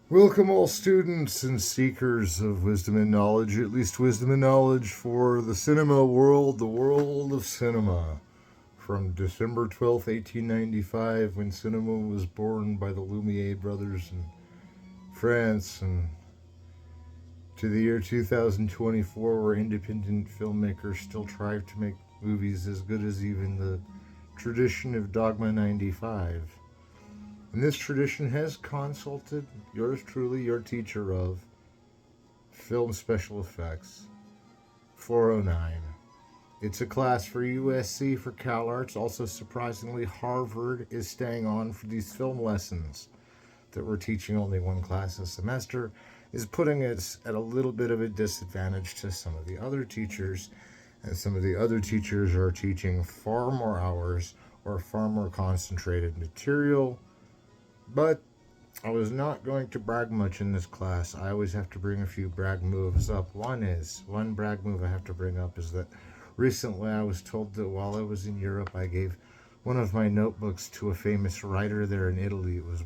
Welcome, all students and seekers of wisdom and knowledge, at least wisdom and knowledge for the cinema world, the world of cinema. From December 12th, 1895, when cinema was born by the Lumiere brothers in France, and to the year 2024, where independent filmmakers still try to make movies as good as even the tradition of Dogma 95. And this tradition has consulted yours truly, your teacher of film special effects, 409. It's a class for USC, for CalArts. Also, surprisingly, Harvard is staying on for these film lessons that we're teaching only one class a semester, is putting us at a little bit of a disadvantage to some of the other teachers. And some of the other teachers are teaching far more hours or far more concentrated material. But I was not going to brag much in this class. I always have to bring a few brag moves up. One brag move I have to bring up is that recently I was told that while I was in Europe, I gave one of my notebooks to a famous writer there in Italy. It was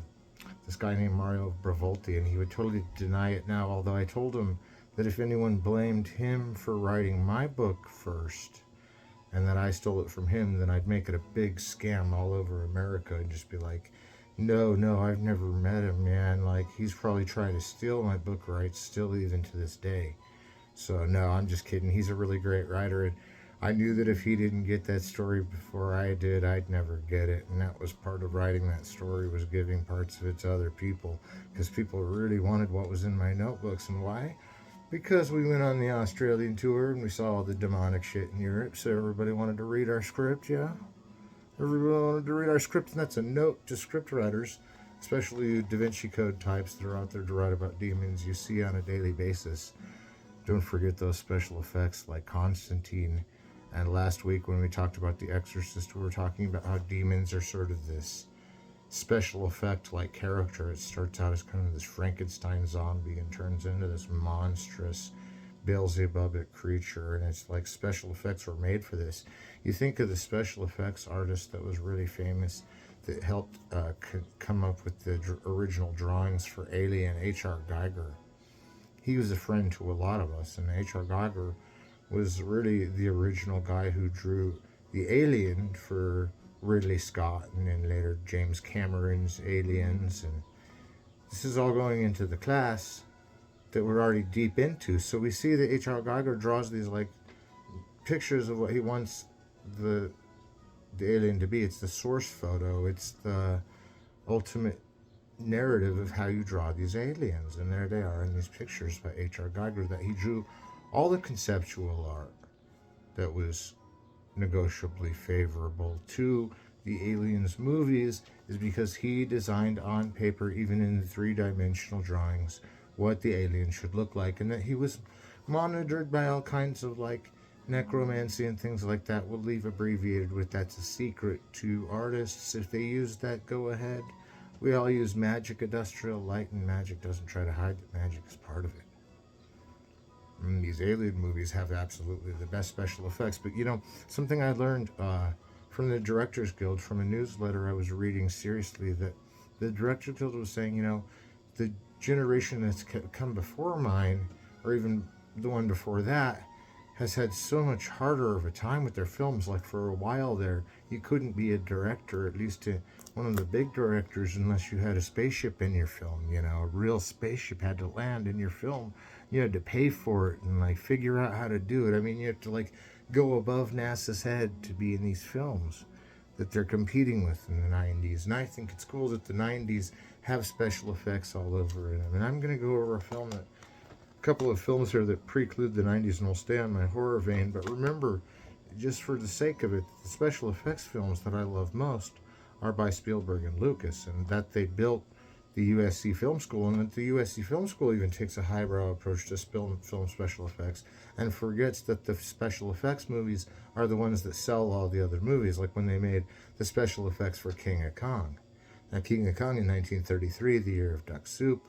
this guy named Mario Bravolti, and he would totally deny it now, although I told him that if anyone blamed him for writing my book first and that I stole it from him, then I'd make it a big scam all over America and just be like, no, I've never met him, man. Like, he's probably trying to steal my book rights still even to this day. So, no, I'm just kidding. He's a really great writer, and I knew that if he didn't get that story before I did, I'd never get it. And that was part of writing that story, was giving parts of it to other people, because people really wanted what was in my notebooks. And why? Because we went on the Australian tour and we saw all the demonic shit in Europe, so everybody wanted to read our script, yeah? Everyone wanted to read our script, and that's a note to script writers, especially Da Vinci Code types that are out there to write about demons you see on a daily basis. Don't forget those special effects like Constantine. And last week when we talked about The Exorcist, we were talking about how demons are sort of this special effect like character. It starts out as kind of this Frankenstein zombie and turns into this monstrous Beelzebubic creature, and it's like special effects were made for this. You think of the special effects artist that was really famous that helped come up with the original drawings for Alien, H.R. Geiger. He was a friend to a lot of us, and H.R. Geiger was really the original guy who drew the Alien for Ridley Scott and then later James Cameron's Aliens. And this is all going into the class that we're already deep into. So we see that H.R. Geiger draws these like pictures of what he wants the alien to be. It's the source photo. It's the ultimate narrative of how you draw these aliens. And there they are in these pictures by H.R. Geiger, that he drew all the conceptual art that was negotiably favorable to the Aliens movies, is because he designed on paper, even in the three-dimensional drawings, what the alien should look like, and that he was monitored by all kinds of like necromancy and things like that. We'll leave abbreviated with that's a secret to artists. If they use that, go ahead. We all use magic, industrial light, and magic doesn't try to hide that magic is part of it. And these alien movies have absolutely the best special effects. But you know, something I learned from the Directors Guild, from a newsletter I was reading seriously, that the Directors Guild was saying, you know, the generation that's come before mine, or even the one before that, has had so much harder of a time with their films. Like for a while there, you couldn't be a director, at least one of the big directors, unless you had a spaceship in your film. You know, a real spaceship had to land in your film. You had to pay for it and like figure out how to do it. I mean, you have to like go above NASA's head to be in these films that they're competing with in the 90s. And I think it's cool that the 90s have special effects all over it. I mean, I'm going to go over a couple of films here that preclude the 90s, and will stay on my horror vein. But remember, just for the sake of it, the special effects films that I love most are by Spielberg and Lucas, and that they built the USC Film School, and that the USC Film School even takes a highbrow approach to film special effects, and forgets that the special effects movies are the ones that sell all the other movies, like when they made the special effects for King of Kong. Now, King of Kong in 1933, the year of Duck Soup,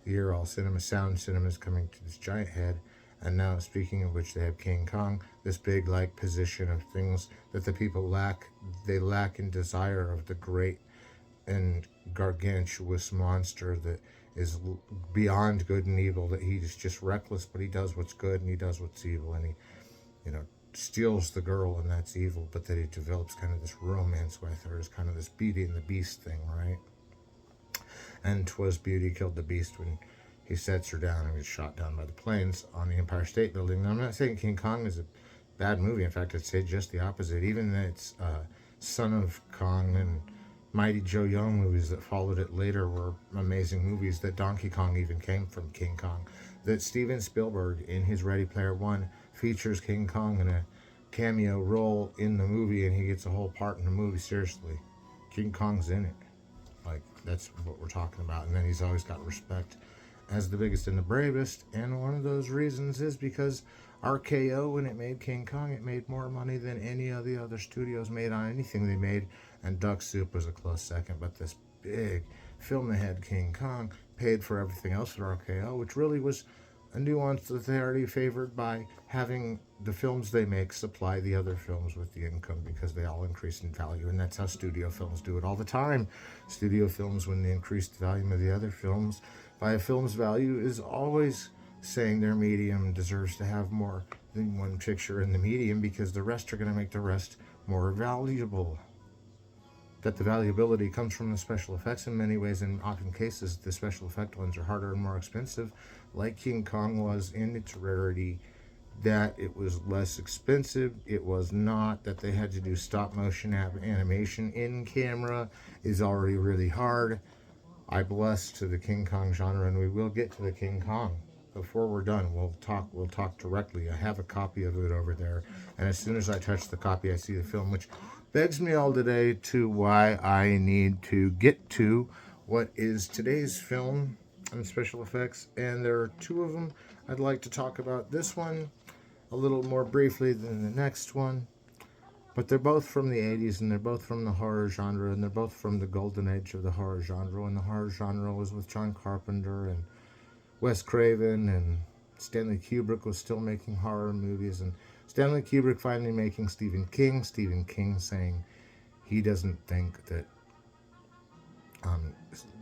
the year all sound cinema is coming to this giant head. And now, speaking of which, they have King Kong, this big like position of things that the people lack. They lack in desire of the great and gargantuous monster that is beyond good and evil, that he's just reckless, but he does what's good and he does what's evil, and he, you know, steals the girl, and that's evil, but that he develops kind of this romance with her, is kind of this Beauty and the Beast thing, right? And 'twas Beauty killed the Beast when he sets her down and gets shot down by the planes on the Empire State Building. Now, I'm not saying King Kong is a bad movie. In fact, I'd say just the opposite. Even its Son of Kong and Mighty Joe Young movies that followed it later were amazing movies. That Donkey Kong even came from King Kong. That Steven Spielberg, in his Ready Player One, features King Kong in a cameo role in the movie, and he gets a whole part in the movie. Seriously, King Kong's in it. Like, that's what we're talking about. And then he's always got respect as the biggest and the bravest. And one of those reasons is because RKO, when it made King Kong, it made more money than any of the other studios made on anything they made. And Duck Soup was a close second. But this big film that had King Kong paid for everything else at RKO, which really was a nuance that they already favored by having the films they make supply the other films with the income, because they all increase in value. And that's how studio films do it all the time. Studio films, when they increase the volume of the other films by a film's value, is always saying their medium deserves to have more than one picture in the medium, because the rest are going to make the rest more valuable. That the valuability comes from the special effects in many ways. In often cases, the special effect ones are harder and more expensive, like King Kong was in its rarity. That it was less expensive. It was not that they had to do stop motion animation in camera is already really hard. I bless to the King Kong genre, and we will get to the King Kong. Before we're done, we'll talk directly. I have a copy of it over there, and as soon as I touch the copy, I see the film, which begs me all today to why I need to get to what is today's film and special effects. And there are two of them I'd like to talk about. This one a little more briefly than the next one, but they're both from the 80s, and they're both from the horror genre, and they're both from the golden age of the horror genre. And the horror genre was with John Carpenter and Wes Craven, and Stanley Kubrick was still making horror movies, and Stanley Kubrick finally making Stephen King saying he doesn't think that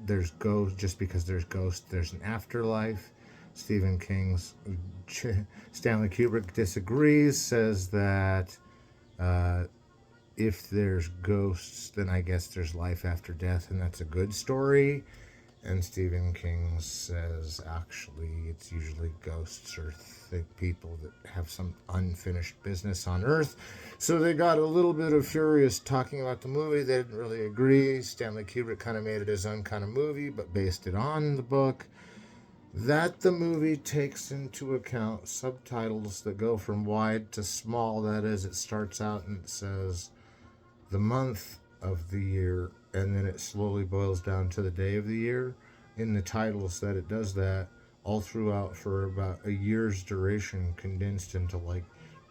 there's ghosts, just because there's ghosts, there's an afterlife. Stanley Kubrick disagrees, says that if there's ghosts, then I guess there's life after death, and that's a good story. And Stephen King says, actually, it's usually ghosts or people that have some unfinished business on Earth. So they got a little bit of furious talking about the movie. They didn't really agree. Stanley Kubrick kind of made it his own kind of movie, but based it on the book. That the movie takes into account subtitles that go from wide to small. That is, it starts out and it says the month of the year, and then it slowly boils down to the day of the year in the titles. That it does that all throughout for about a year's duration, condensed into like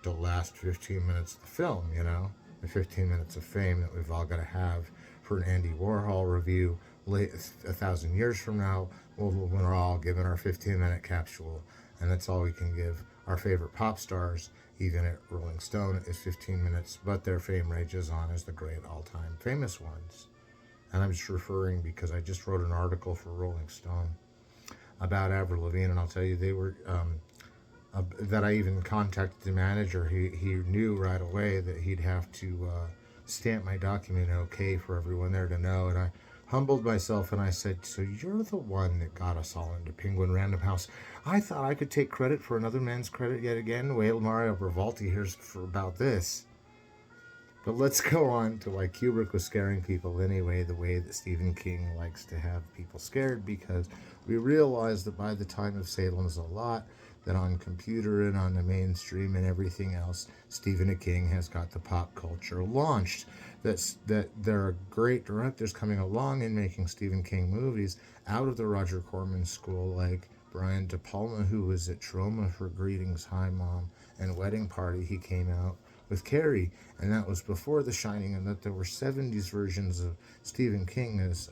the last 15 minutes of the film, you know, the 15 minutes of fame that we've all got to have for an Andy Warhol review late 1,000 years from now, when we're all given our 15-minute capsule, and that's all we can give our favorite pop stars. Even at Rolling Stone is 15 minutes, but their fame rages on as the great all-time famous ones. And I'm just referring because I just wrote an article for Rolling Stone about Avril Lavigne, and I'll tell you, they were that I even contacted the manager. He knew right away that he'd have to stamp my document okay for everyone there to know, and I humbled myself and I said, so you're the one that got us all into Penguin Random House. I thought I could take credit for another man's credit yet again. Well, Mario Bravolti here's for about this. But let's go on to why Kubrick was scaring people anyway, the way that Stephen King likes to have people scared, because we realized that by the time of Salem's Lot, that on computer and on the mainstream and everything else, Stephen King has got the pop culture launched. That there are great directors coming along and making Stephen King movies out of the Roger Corman school, like Brian De Palma, who was at Troma for Greetings, Hi Mom, and Wedding Party. He came out with Carrie, and that was before The Shining, and that there were 70s versions of Stephen King, his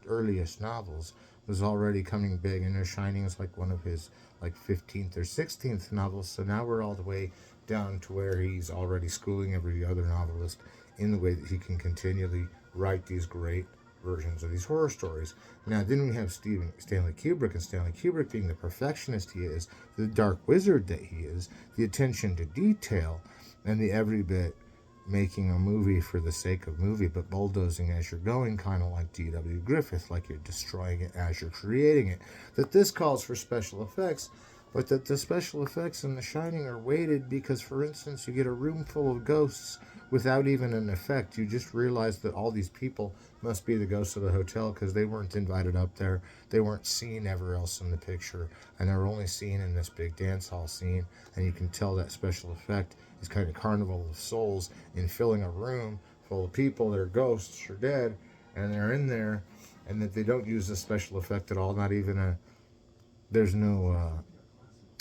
earliest novels, was already coming big, and The Shining is like one of his 15th or 16th novels. So now we're all the way down to where he's already schooling every other novelist in the way that he can continually write these great versions of these horror stories. Now, then we have Stanley Kubrick, and Stanley Kubrick being the perfectionist he is, the dark wizard that he is, the attention to detail, and the every bit making a movie for the sake of movie, but bulldozing as you're going, kind of like D.W. Griffith, like you're destroying it as you're creating it. That this calls for special effects, but that the special effects in The Shining are weighted because, for instance, you get a room full of ghosts without even an effect. You just realize that all these people must be the ghosts of the hotel because they weren't invited up there. They weren't seen ever else in the picture, and they're only seen in this big dance hall scene, and you can tell that special effect is kind of Carnival of Souls in filling a room full of people that are ghosts or dead, and they're in there, and that they don't use a special effect at all, not even there's no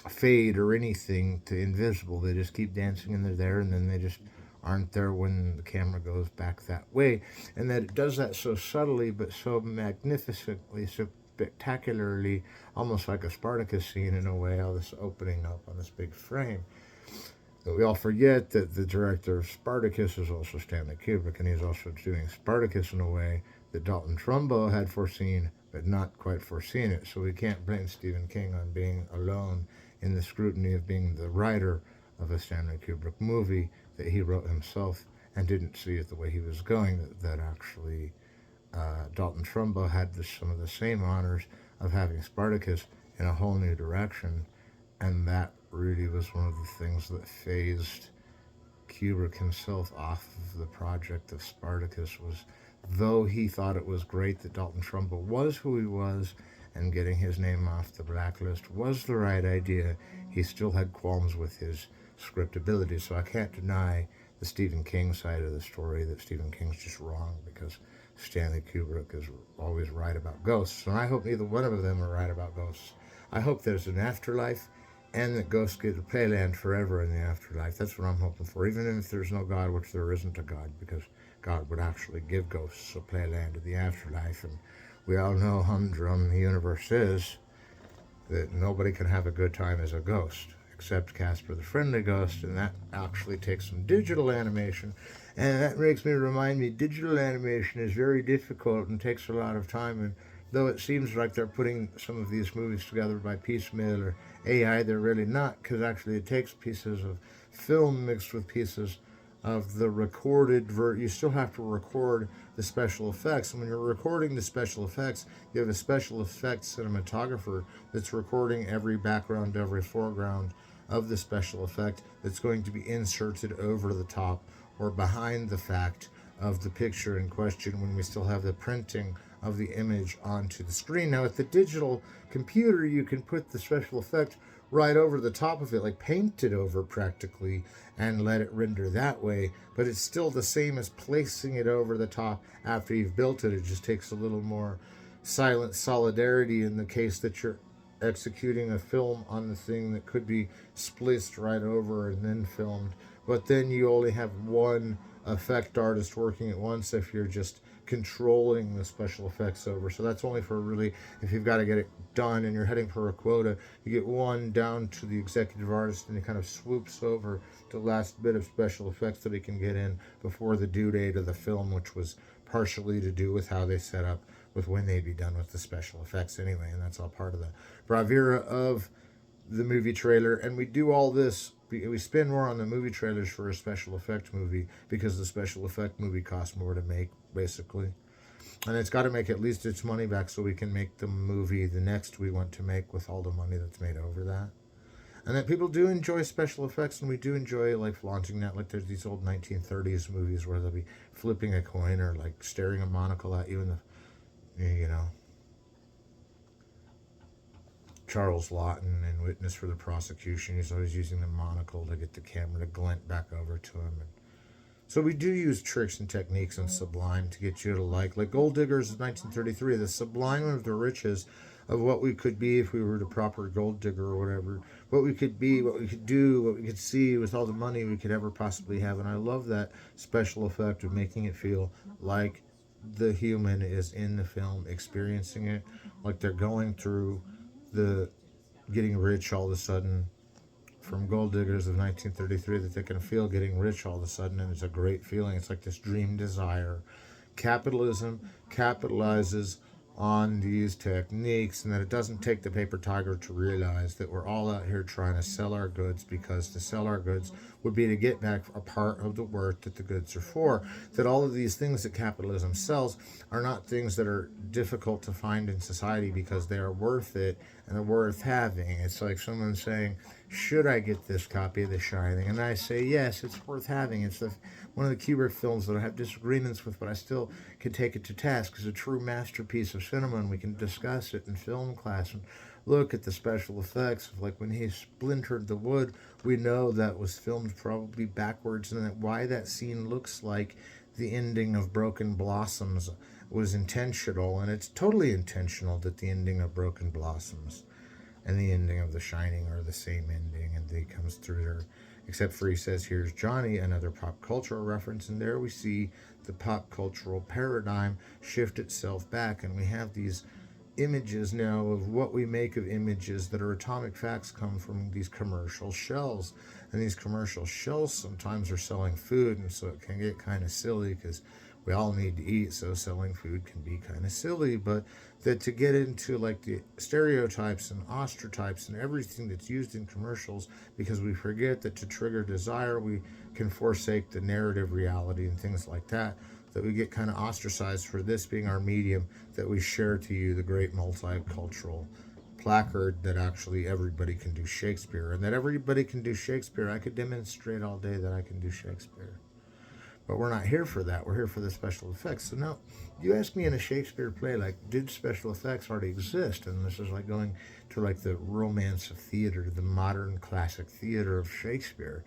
fade or anything to invisible. They just keep dancing and they're there, and then they just aren't there when the camera goes back that way. And that it does that so subtly but so magnificently, so spectacularly, almost like a Spartacus scene in a way, all this opening up on this big frame. But we all forget that the director of Spartacus is also Stanley Kubrick, and he's also doing Spartacus in a way that Dalton Trumbo had foreseen, but not quite foreseen it. So we can't blame Stephen King on being alone in the scrutiny of being the writer of a Stanley Kubrick movie that he wrote himself and didn't see it the way he was going. That actually Dalton Trumbo had some of the same honors of having Spartacus in a whole new direction, and that really was one of the things that phased Kubrick himself off of the project of Spartacus. Was, though he thought it was great that Dalton Trumbo was who he was, and getting his name off the blacklist was the right idea, he still had qualms with his script ability. So I can't deny the Stephen King side of the story, that Stephen King's just wrong because Stanley Kubrick is always right about ghosts. And I hope neither one of them are right about ghosts. I hope there's an afterlife, and that ghosts get to playland forever in the afterlife. That's what I'm hoping for, even if there's no God, which there isn't a God, because God would actually give ghosts a playland in the afterlife. And we all know humdrum the universe is, that nobody can have a good time as a ghost, except Casper the Friendly Ghost, and that actually takes some digital animation. And that makes me remind me, digital animation is very difficult and takes a lot of time, and though it seems like they're putting some of these movies together by piecemeal or AI, they're really not, because actually it takes pieces of film mixed with pieces of the recorded you still have to record the special effects. And when you're recording the special effects, you have a special effects cinematographer that's recording every background, every foreground of the special effect that's going to be inserted over the top or behind the fact of the picture in question when we still have the printing of the image onto the screen. Now, with the digital computer, you can put the special effect right over the top of it, like paint it over practically, and let it render that way. But it's still the same as placing it over the top after you've built it. It just takes a little more silent solidarity in the case that you're executing a film on the thing that could be spliced right over and then filmed. But then you only have one effect artist working at once if you're just controlling the special effects over. So that's only for really, if you've got to get it done and you're heading for a quota, you get one down to the executive artist, and he kind of swoops over the last bit of special effects that he can get in before the due date of the film, which was partially to do with how they set up with when they'd be done with the special effects anyway. And that's all part of the bravura of the movie trailer. And we do all this, we spend more on the movie trailers for a special effect movie because the special effect movie costs more to make, basically. And it's got to make at least its money back so we can make the movie the next we want to make with all the money that's made over that. And that people do enjoy special effects, and we do enjoy like flaunting that. Like there's these old 1930s movies where they'll be flipping a coin or like staring a monocle at you in the, you know, Charles Lawton in Witness for the Prosecution, he's always using the monocle to get the camera to glint back over to him. And so we do use tricks and techniques in Sublime to get you to like Gold Diggers of 1933, the sublime of the riches of what we could be if we were the proper gold digger or whatever, what we could be, what we could do, what we could see with all the money we could ever possibly have. And I love that special effect of making it feel like the human is in the film experiencing it, like they're going through the getting rich all of a sudden from Gold Diggers of 1933, that they can feel getting rich all of a sudden, and it's a great feeling. It's like this dream desire capitalism capitalizes on these techniques, and that it doesn't take the paper tiger to realize that we're all out here trying to sell our goods, because to sell our goods would be to get back a part of the work that the goods are for. That all of these things that capitalism sells are not things that are difficult to find in society, because they are worth it and are worth having. It's like someone saying, should I get this copy of The Shining? And I say, yes, it's worth having. It's one of the Kubrick films that I have disagreements with, but I still can take it to task as a true masterpiece of cinema, and we can discuss it in film class and look at the special effects. Like when he splintered the wood, we know that was filmed probably backwards, and that why that scene looks like the ending of Broken Blossoms was intentional, and it's totally intentional that the ending of Broken Blossoms and the ending of The Shining are the same ending, and he comes through there, except for he says, here's Johnny, another pop cultural reference, and there we see the pop cultural paradigm shift itself back, and we have these images now of what we make of images that are atomic facts come from these commercial shells, and these commercial shells sometimes are selling food, and so it can get kind of silly because we all need to eat, so selling food can be kind of silly. But that to get into like the stereotypes and ostereotypes and everything that's used in commercials, because we forget that to trigger desire we can forsake the narrative reality and things like that, that we get kind of ostracized for this being our medium, that we share to you the great multicultural placard that actually everybody can do Shakespeare, and that everybody can do Shakespeare. I could demonstrate all day that I can do Shakespeare. But we're not here for that. We're here for the special effects. So now, you ask me in a Shakespeare play, like, did special effects already exist? And this is like going to like the romance of theater, the modern classic theater of Shakespeare.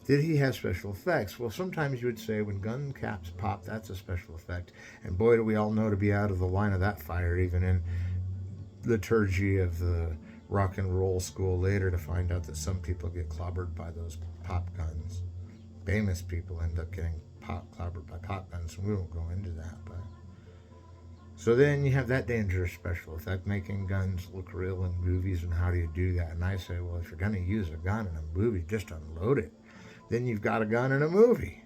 Did he have special effects? Well, sometimes you would say when gun caps pop, that's a special effect. And boy, do we all know to be out of the line of that fire, even in liturgy of the rock and roll school later, to find out that some people get clobbered by those pop guns. Famous people end up getting clobbered by pop guns, and we won't go into that. But so then you have that dangerous special effect, making guns look real in movies, and how do you do that? And I say, well, if you're going to use a gun in a movie, just unload it. Then you've got a gun in a movie.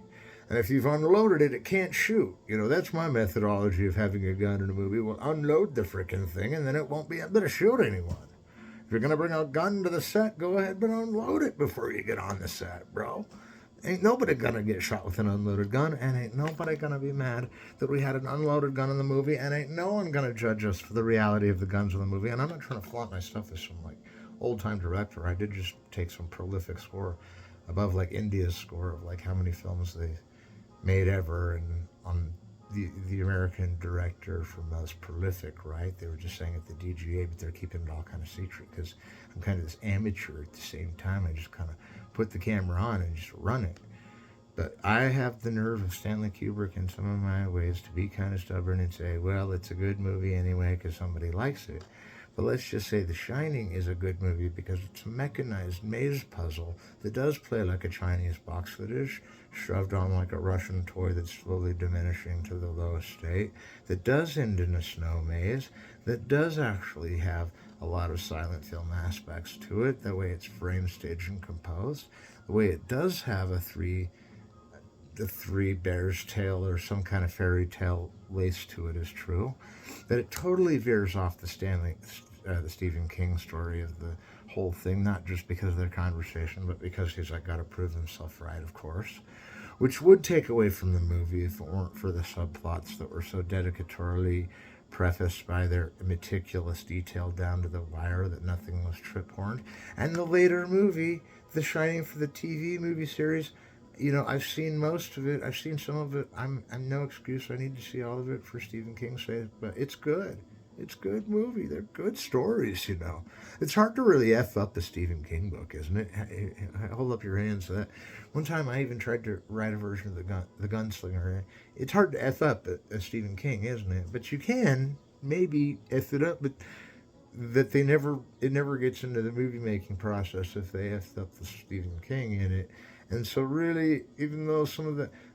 And if you've unloaded it, it can't shoot. You know, that's my methodology of having a gun in a movie. Well, unload the frickin' thing, and then it won't be able to shoot anyone. If you're going to bring a gun to the set, go ahead but unload it before you get on the set, bro. Ain't nobody gonna get shot with an unloaded gun, and ain't nobody gonna be mad that we had an unloaded gun in the movie, and ain't no one gonna judge us for the reality of the guns in the movie. And I'm not trying to flaunt my stuff as some like old-time director. I did just take some prolific score above like India's score of like how many films they've made ever, and on the American director for most prolific, right? They were just saying at the DGA, but they're keeping it all kind of secret because I'm kind of this amateur at the same time. I just kind of put the camera on and just run it. But I have the nerve of Stanley Kubrick in some of my ways to be kind of stubborn and say, well, it's a good movie anyway because somebody likes it. But let's just say The Shining is a good movie because it's a mechanized maze puzzle that does play like a Chinese box, that is shoved on like a Russian toy that's slowly diminishing to the lowest state, that does end in a snow maze, that does actually have a lot of silent film aspects to it, the way it's frame, staged, and composed, the way it does have the three bears tail or some kind of fairy tale lace to it is true, that it totally veers off the Stephen King story of the whole thing, not just because of their conversation, but because he's like got to prove himself right, of course, which would take away from the movie if it weren't for the subplots that were so dedicatorily prefaced by their meticulous detail down to the wire that nothing was trip-horned. And the later movie, The Shining, for the TV movie series, you know, I've seen most of it. I've seen some of it. I'm no excuse. I need to see all of it for Stephen King's sake, but it's good. It's a good movie. They're good stories, you know. It's hard to really F up a Stephen King book, isn't it? Hold up your hands to that. One time I even tried to write a version of the Gunslinger. It's hard to F up a Stephen King, isn't it? But you can maybe F it up, but that it never gets into the movie making process if they F up the Stephen King in it. And so really, even though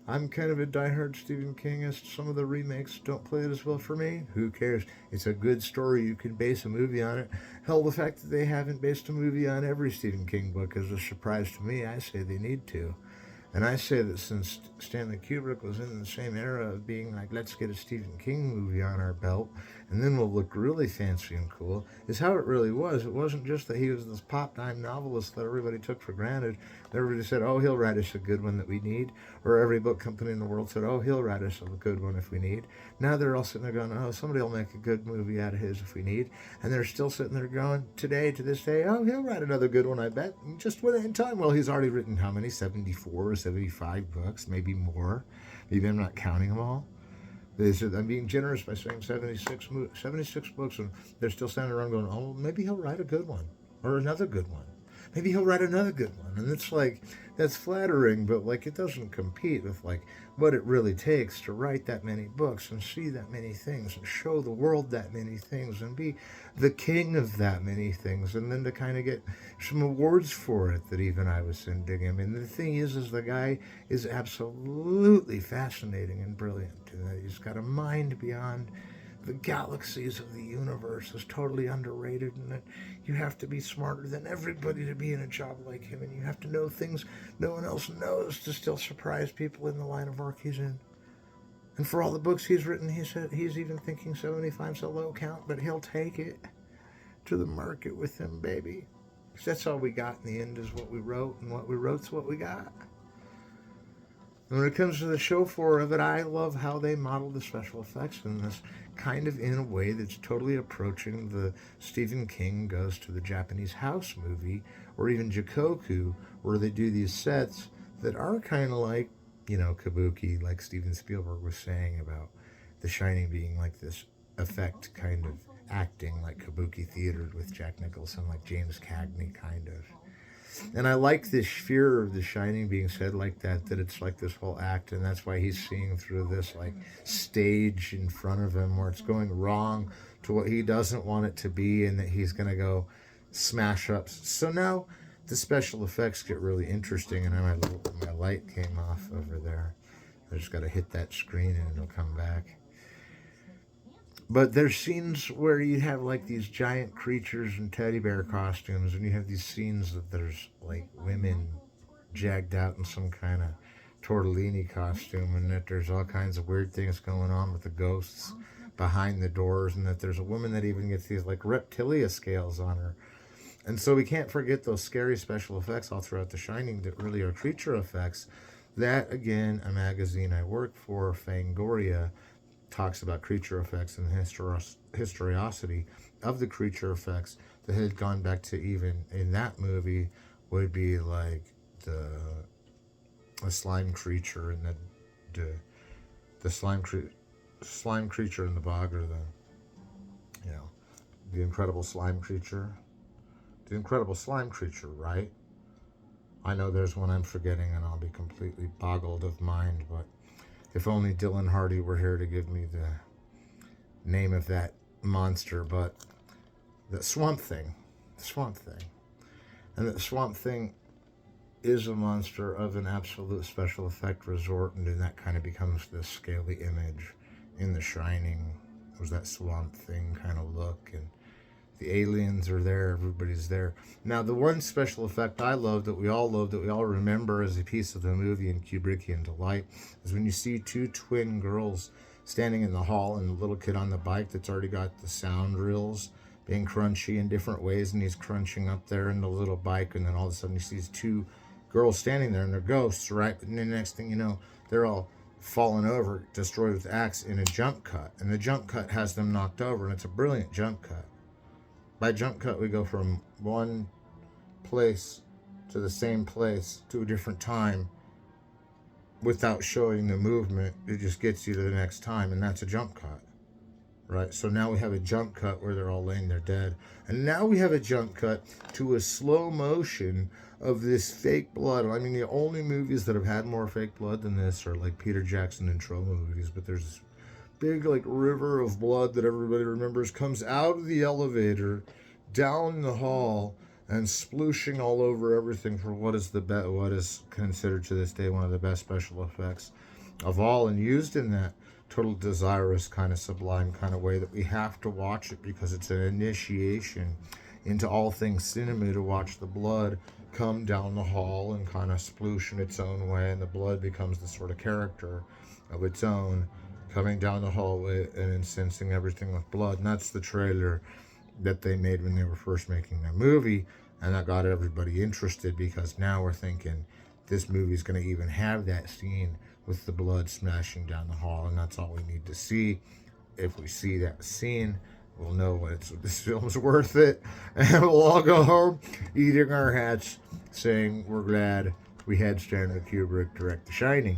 I'm kind of a diehard Stephen Kingist, some of the remakes don't play it as well for me. Who cares? It's a good story. You can base a movie on it. Hell, the fact that they haven't based a movie on every Stephen King book is a surprise to me. I say they need to. And I say that since Stanley Kubrick was in the same era of being like, let's get a Stephen King movie on our belt, and then we'll look really fancy and cool, is how it really was. It wasn't just that he was this pop-time novelist that everybody took for granted. Everybody said, oh, he'll write us a good one that we need. Or every book company in the world said, oh, he'll write us a good one if we need. Now they're all sitting there going, oh, somebody will make a good movie out of his if we need. And they're still sitting there going, today, to this day, oh, he'll write another good one, I bet. Just within time. Well, he's already written how many? 74 or 75 books, maybe more. Maybe I'm not counting them all. I'm being generous by saying 76 books, and they're still standing around going, oh, maybe he'll write a good one, or another good one. Maybe he'll write another good one. And it's like, that's flattering, but like it doesn't compete with like what it really takes to write that many books and see that many things and show the world that many things and be the king of that many things, and then to kind of get some awards for it that even I was sending him. And the thing is the guy is absolutely fascinating and brilliant, and that he's got a mind beyond the galaxies of the universe, is totally underrated, and that you have to be smarter than everybody to be in a job like him, and you have to know things no one else knows to still surprise people in the line of work he's in. And for all the books he's written, he said he's even thinking 75's a low count, but he'll take it to the market with him, baby. Because that's all we got in the end is what we wrote, and what we wrote's what we got. And when it comes to the show floor of it, I love how they model the special effects in this kind of in a way that's totally approaching the Stephen King Goes to the Japanese House movie, or even Jikoku, where they do these sets that are kind of like, kabuki, like Steven Spielberg was saying about The Shining being like this effect kind of acting, like kabuki theater with Jack Nicholson, like James Cagney kind of. And I like this fear of The Shining being said like that it's like this whole act, and that's why he's seeing through this like stage in front of him where it's going wrong to what he doesn't want it to be, and that he's going to go smash up. So now the special effects get really interesting, and my light came off over there. I just got to hit that screen and it'll come back. But there's scenes where you have like these giant creatures in teddy bear costumes, and you have these scenes that there's like women jagged out in some kind of tortellini costume, and that there's all kinds of weird things going on with the ghosts behind the doors, and that there's a woman that even gets these like reptilia scales on her. And so we can't forget those scary special effects all throughout The Shining that really are creature effects. That, again, a magazine I work for, Fangoria, talks about creature effects and the historicity of the creature effects that had gone back to, even in that movie, would be like the slime creature and the slime creature in the bog, or the incredible slime creature. The incredible slime creature, right? I know there's one I'm forgetting, and I'll be completely boggled of mind, but if only Dylan Hardy were here to give me the name of that monster. But the Swamp Thing. And the Swamp Thing is a monster of an absolute special effect resort, and then that kind of becomes this scaly image in The Shining. It was that Swamp Thing kind of look, and the aliens are there, everybody's there. Now, the one special effect I love, that we all remember as a piece of the movie and Kubrickian delight, is when you see two twin girls standing in the hall, and the little kid on the bike that's already got the sound reels being crunchy in different ways, and he's crunching up there in the little bike, and then all of a sudden you see these two girls standing there, and they're ghosts, right? And then the next thing you know, they're all fallen over, destroyed with axe in a jump cut, and the jump cut has them knocked over, and it's a brilliant jump cut. By jump cut, we go from one place to the same place to a different time without showing the movement. It just gets you to the next time, and that's a jump cut, right? So now we have a jump cut where they're all laying there dead. And now we have a jump cut to a slow motion of this fake blood. I mean, the only movies that have had more fake blood than this are like Peter Jackson and Troma movies, but there's this big like river of blood that everybody remembers comes out of the elevator down the hall and splooshing all over everything for what is considered to this day one of the best special effects of all, and used in that total desirous kind of sublime kind of way that we have to watch it because it's an initiation into all things cinema, to watch the blood come down the hall and kind of sploosh in its own way, and the blood becomes the sort of character of its own, coming down the hallway and incensing everything with blood. And that's the trailer that they made when they were first making the movie, and that got everybody interested, because now we're thinking this movie's going to even have that scene with the blood smashing down the hall, and that's all we need to see. If we see that scene, we'll know what this film's worth it, and we'll all go home eating our hats, saying we're glad we had Stanley Kubrick direct The Shining,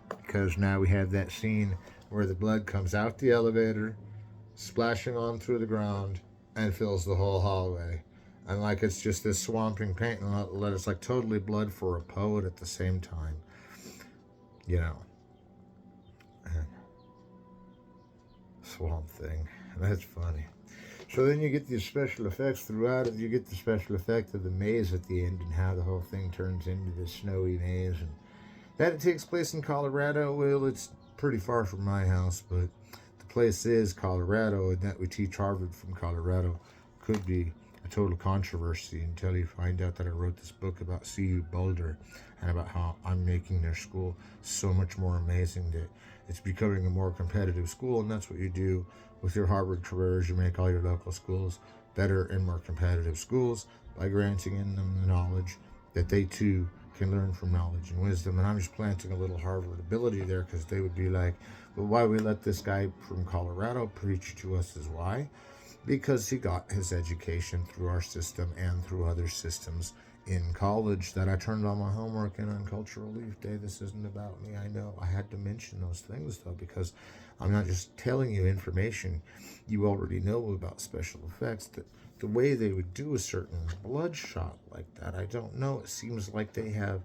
because now we have that scene where the blood comes out the elevator, splashing on through the ground, and fills the whole hallway. And like it's just this swamping paint, and it's like totally blood for a poet at the same time. You know. Swamp Thing. That's funny. So then you get these special effects throughout it. You get the special effect of the maze at the end and how the whole thing turns into this snowy maze. And that it takes place in Colorado. Well, it's pretty far from my house, but the place is Colorado, and that we teach Harvard from Colorado could be a total controversy until you find out that I wrote this book about CU Boulder and about how I'm making their school so much more amazing that it's becoming a more competitive school. And that's what you do with your Harvard careers. You make all your local schools better and more competitive schools by granting in them the knowledge that they too can learn from knowledge and wisdom. And I'm just planting a little Harvard ability there, because they would be like, well, why we let this guy from Colorado preach to us is why? Because he got his education through our system and through other systems in college that I turned on my homework in on Cultural Leaf Day. This isn't about me. I know I had to mention those things, though, because I'm not just telling you information you already know about special effects. The way they would do a certain blood shot like that, I don't know. It seems like they have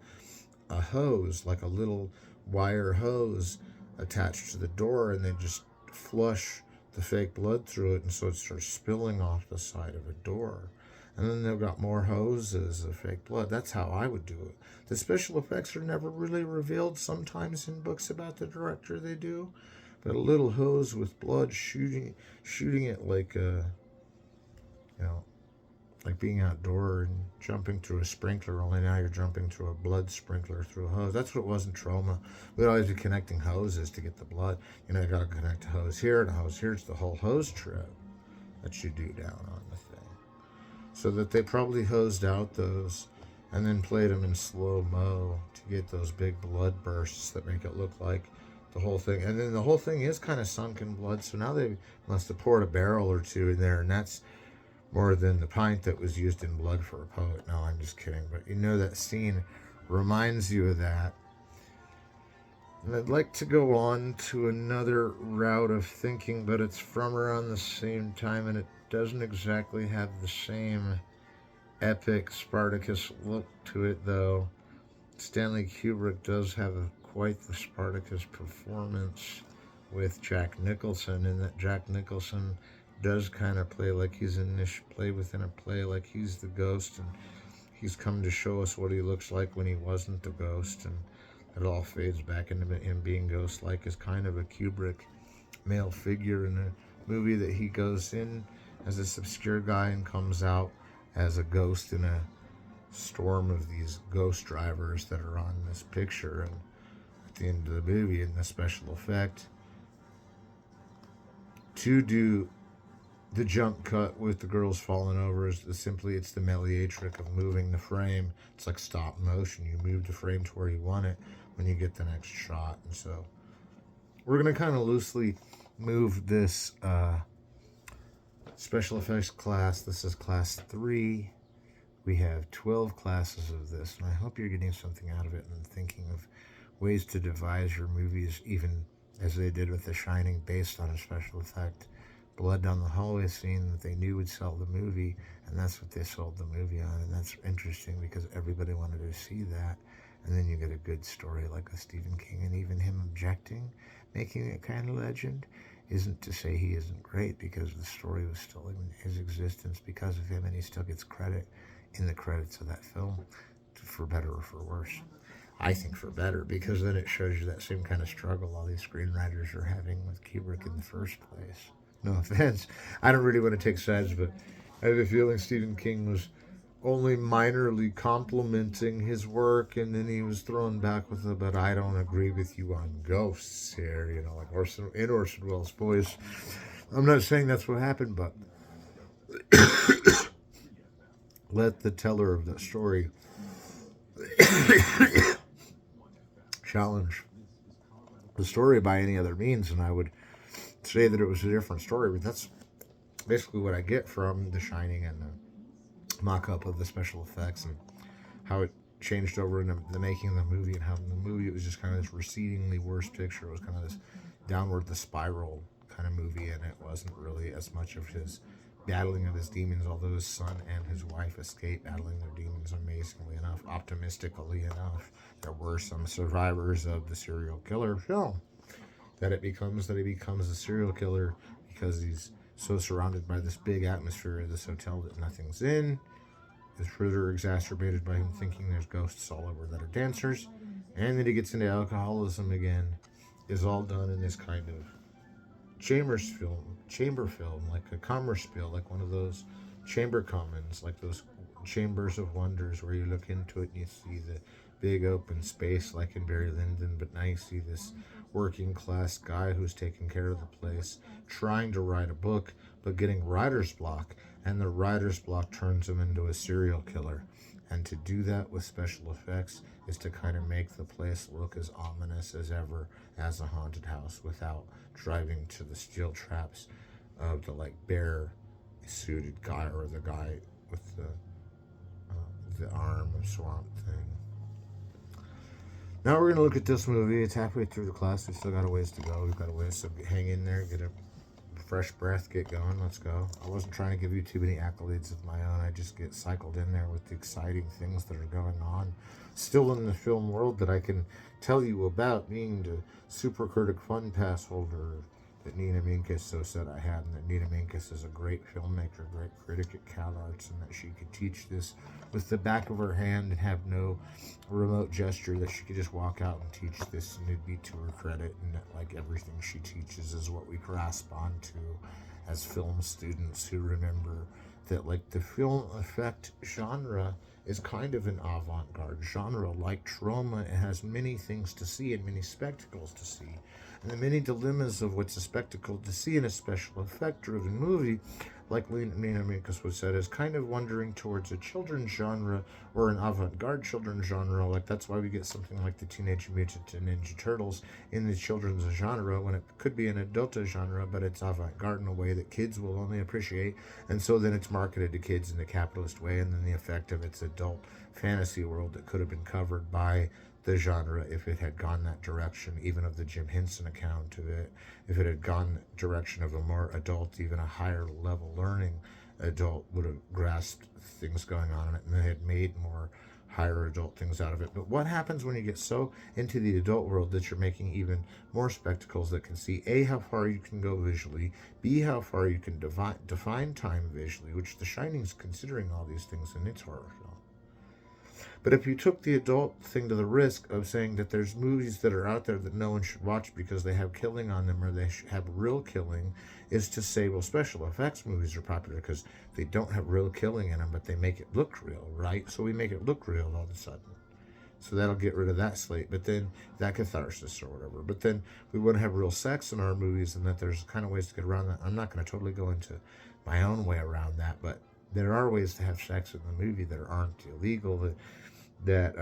a hose, like a little wire hose attached to the door, and they just flush the fake blood through it, and so it starts spilling off the side of a door. And then they've got more hoses of fake blood. That's how I would do it. The special effects are never really revealed. Sometimes in books about the director they do, but a little hose with blood shooting it like like being outdoor and jumping through a sprinkler, only now you're jumping through a blood sprinkler through a hose. That's what it was in trauma. We'd always be connecting hoses to get the blood. You got to connect a hose here and a hose here. It's the whole hose trip that you do down on the thing. So that they probably hosed out those and then played them in slow-mo to get those big blood bursts that make it look like the whole thing. And then the whole thing is kind of sunk in blood, so now they must have poured a barrel or two in there, and that's more than the pint that was used in blood for a poet. No, I'm just kidding. But that scene reminds you of that. And I'd like to go on to another route of thinking, but it's from around the same time, and it doesn't exactly have the same epic Spartacus look to it, though. Stanley Kubrick does have quite the Spartacus performance with Jack Nicholson, in that Jack Nicholson does kind of play like he's in this play within a play, like he's the ghost, and he's come to show us what he looks like when he wasn't the ghost, and it all fades back into him being ghost-like as kind of a Kubrick male figure in a movie that he goes in as this obscure guy and comes out as a ghost in a storm of these ghost drivers that are on this picture. And at the end of the movie, in the special effect, to do the jump cut with the girls falling over is simply, it's the Méliès trick of moving the frame. It's like stop motion. You move the frame to where you want it when you get the next shot. And so we're going to kind of loosely move this special effects class. This is class 3. We have 12 classes of this, and I hope you're getting something out of it and thinking of ways to devise your movies, even as they did with The Shining, based on a special effect. Blood down the hallway scene that they knew would sell the movie, and that's what they sold the movie on. And that's interesting because everybody wanted to see that. And then you get a good story like with Stephen King, and even him objecting, making it kind of legend, isn't to say he isn't great, because the story was still in his existence because of him, and he still gets credit in the credits of that film, for better or for worse. I think for better, because then it shows you that same kind of struggle all these screenwriters are having with Kubrick in the first place. No offense. I don't really want to take sides, but I have a feeling Stephen King was only minorly complimenting his work, and then he was thrown back with it, but I don't agree with you on ghosts here, you know, like in Orson Welles' voice. I'm not saying that's what happened, but let the teller of that story challenge the story by any other means, and I would say that it was a different story, but that's basically what I get from The Shining and the mock-up of the special effects and how it changed over in the making of the movie, and how in the movie it was just kind of this recedingly worse picture. It was kind of this downward the spiral kind of movie, and it wasn't really as much of his battling of his demons, although his son and his wife escaped battling their demons amazingly enough. Optimistically enough, there were some survivors of the serial killer film. That he becomes a serial killer because he's so surrounded by this big atmosphere of this hotel that nothing's in. Is further exacerbated by him thinking there's ghosts all over that are dancers, and then he gets into alcoholism again. Is all done in this kind of chamber film, like a Kammerspiel, like one of those chamber commons, like those chambers of wonders where you look into it and you see the big open space like in Barry Lyndon, but now you see this working class guy who's taking care of the place, trying to write a book, but getting writer's block, and the writer's block turns him into a serial killer. And to do that with special effects is to kind of make the place look as ominous as ever as a haunted house without driving to the steel traps of the like bare suited guy or the guy with the arm of swamp thing. Now we're going to look at this movie. It's halfway through the class. We've still got a ways to go. We've got a ways, so hang in there, get a fresh breath, get going, let's go. I wasn't trying to give you too many accolades of my own. I just get cycled in there with the exciting things that are going on still in the film world that I can tell you about, being the Super Critic Fun Pass holder that Nina Minkus so said I had, and that Nina Minkus is a great filmmaker, great critic at CalArts, and that she could teach this with the back of her hand and have no remote gesture, that she could just walk out and teach this and it'd be to her credit, and that like everything she teaches is what we grasp onto as film students who remember that like the film effect genre is kind of an avant-garde genre. Like trauma, it has many things to see and many spectacles to see. And the many dilemmas of what's a spectacle to see in a special effect-driven movie, like Nina Minkus would said, is kind of wandering towards a children's genre or an avant-garde children's genre. Like that's why we get something like the Teenage Mutant Ninja Turtles in the children's genre when it could be an adult genre, but it's avant-garde in a way that kids will only appreciate. And so then it's marketed to kids in the capitalist way, and then the effect of its adult fantasy world that could have been covered by the genre if it had gone that direction, even of the Jim Henson account of it, if it had gone the direction of a more adult, even a higher level learning adult would have grasped things going on in it, and they had made more higher adult things out of it. But what happens when you get so into the adult world that you're making even more spectacles that can see A, how far you can go visually, B, how far you can define time visually, which The Shining's considering all these things in its horror film. But if you took the adult thing to the risk of saying that there's movies that are out there that no one should watch because they have killing on them or they have real killing, is to say, well, special effects movies are popular because they don't have real killing in them, but they make it look real, right? So we make it look real all of a sudden. So that'll get rid of that slate, but then that catharsis or whatever. But then we want to have real sex in our movies, and that there's kind of ways to get around that. I'm not going to totally go into my own way around that, but there are ways to have sex in the movie that aren't illegal, that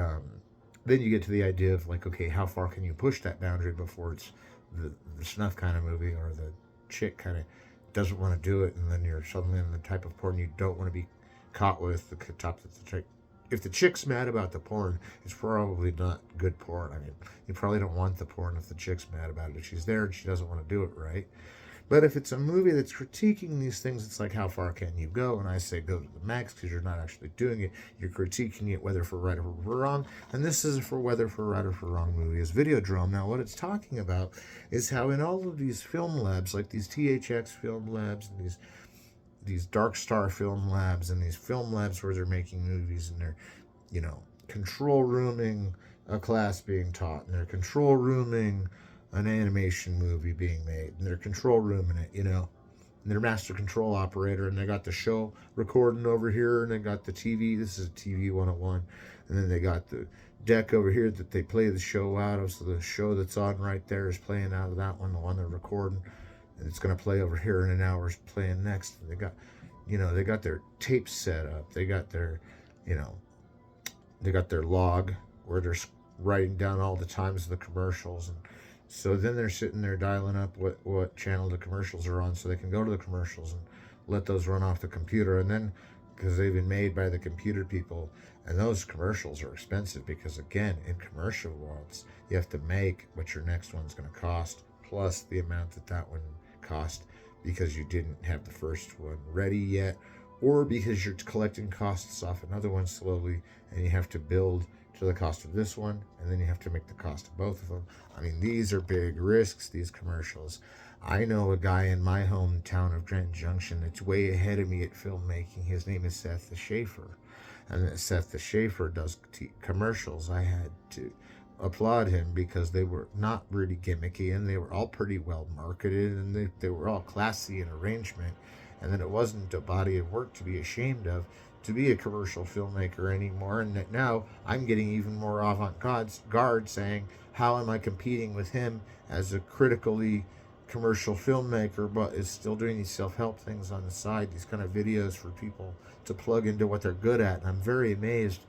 then you get to the idea of like, okay, how far can you push that boundary before it's the snuff kind of movie, or the chick kind of doesn't want to do it, and then you're suddenly in the type of porn you don't want to be caught with, the top that the chick. If the chick's mad about the porn, it's probably not good porn. I mean, you probably don't want the porn if the chick's mad about it. If she's there and she doesn't want to do it, right? But if it's a movie that's critiquing these things, it's like, how far can you go? And I say go to the max, because you're not actually doing it. You're critiquing it whether for right or for wrong. And this is for whether for right or for wrong movie is Videodrome. Now, what it's talking about is how in all of these film labs, like these THX film labs and these Dark Star film labs and these film labs where they're making movies and they're, control rooming a class being taught, and they're control rooming an animation movie being made, and they're control rooming it, their master control operator, and they got the show recording over here, and they got the TV. This is a TV 101, and then they got the deck over here that they play the show out of. So the show that's on right there is playing out of that one, the one they're recording, and it's going to play over here in an hour's playing next. And they got, they got their tapes set up. They got their, they got their log where they're writing down all the times of the commercials, and so then they're sitting there dialing up what channel the commercials are on, so they can go to the commercials and let those run off the computer. And then, because they've been made by the computer people, and those commercials are expensive, because again, in commercial worlds, you have to make what your next one's going to cost plus the amount that one cost, because you didn't have the first one ready yet, or because you're collecting costs off another one slowly, and you have to build to the cost of this one, and then you have to make the cost of both of them. I mean, these are big risks, these commercials. I know a guy in my hometown of Grand Junction that's way ahead of me at filmmaking. His name is Seth the Schaefer. And Seth the Schaefer does commercials. I had to applaud him because they were not really gimmicky, and they were all pretty well marketed, and they were all classy in arrangement. And then it wasn't a body of work to be ashamed of to be a commercial filmmaker anymore. And that now I'm getting even more avant-garde, saying, how am I competing with him as a critically commercial filmmaker, but is still doing these self-help things on the side, these kind of videos for people to plug into what they're good at. And I'm very amazed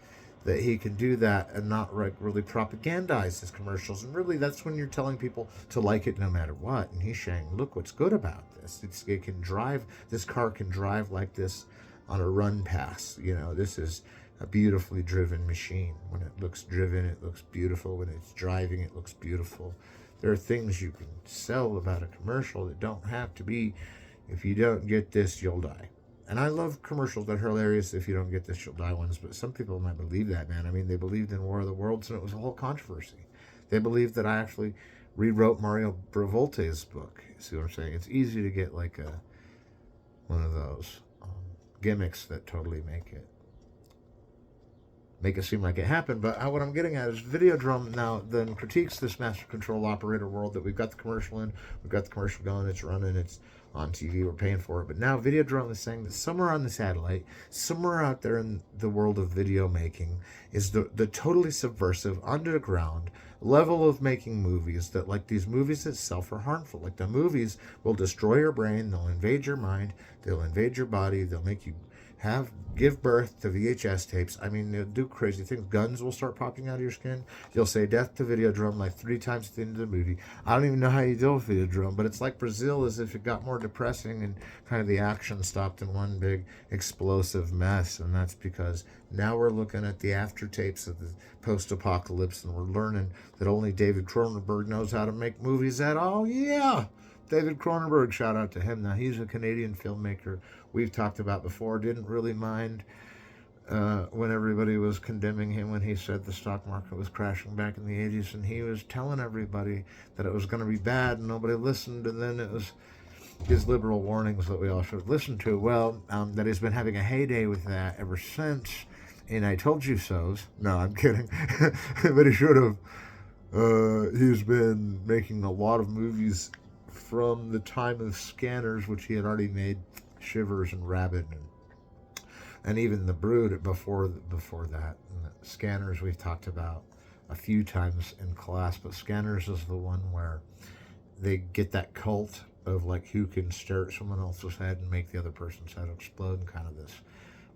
that he can do that and not really propagandize his commercials. And really, that's when you're telling people to like it no matter what. And he's saying, look what's good about this. It can drive, this car can drive like this on a run pass. This is a beautifully driven machine. When it looks driven, it looks beautiful. When it's driving, it looks beautiful. There are things you can sell about a commercial that don't have to be, if you don't get this, you'll die. And I love commercials that are hilarious, if you don't get this, you'll die ones. But some people might believe that, man. I mean, they believed in War of the Worlds, and it was a whole controversy. They believed that I actually rewrote Mario Bravolte's book. See what I'm saying? It's easy to get like one of those gimmicks that totally make it seem like it happened. But what I'm getting at is Videodrome now then critiques this master control operator world that we've got the commercial in, we've got the commercial going, it's running, it's on TV, we're paying for it. But now Videodrome is saying that somewhere on the satellite, somewhere out there in the world of video making, is the totally subversive, underground level of making movies that, like these movies itself, are harmful. Like, the movies will destroy your brain, they'll invade your mind, they'll invade your body, they'll make you give birth to VHS tapes. I mean, they'll do crazy things. Guns will start popping out of your skin. You'll say death to Videodrome like 3 times at the end of the movie. I don't even know how you deal with Videodrome, but it's like Brazil, as if it got more depressing and kind of the action stopped in one big explosive mess. And that's because now we're looking at the after tapes of the post-apocalypse, and we're learning that only David Cronenberg knows how to make movies at all. Yeah! David Cronenberg, shout out to him. Now, he's a Canadian filmmaker we've talked about before. Didn't really mind when everybody was condemning him when he said the stock market was crashing back in the 80s, and he was telling everybody that it was going to be bad, and nobody listened. And then it was his liberal warnings that we all should listen to. Well, that he's been having a heyday with that ever since, and I told you so's. No, I'm kidding. But he should have. He's been making a lot of movies from the time of Scanners, which he had already made, Shivers and Rabid, and even The Brood before that. And Scanners we've talked about a few times in class, but Scanners is the one where they get that cult of like who can stare at someone else's head and make the other person's head explode, and kind of this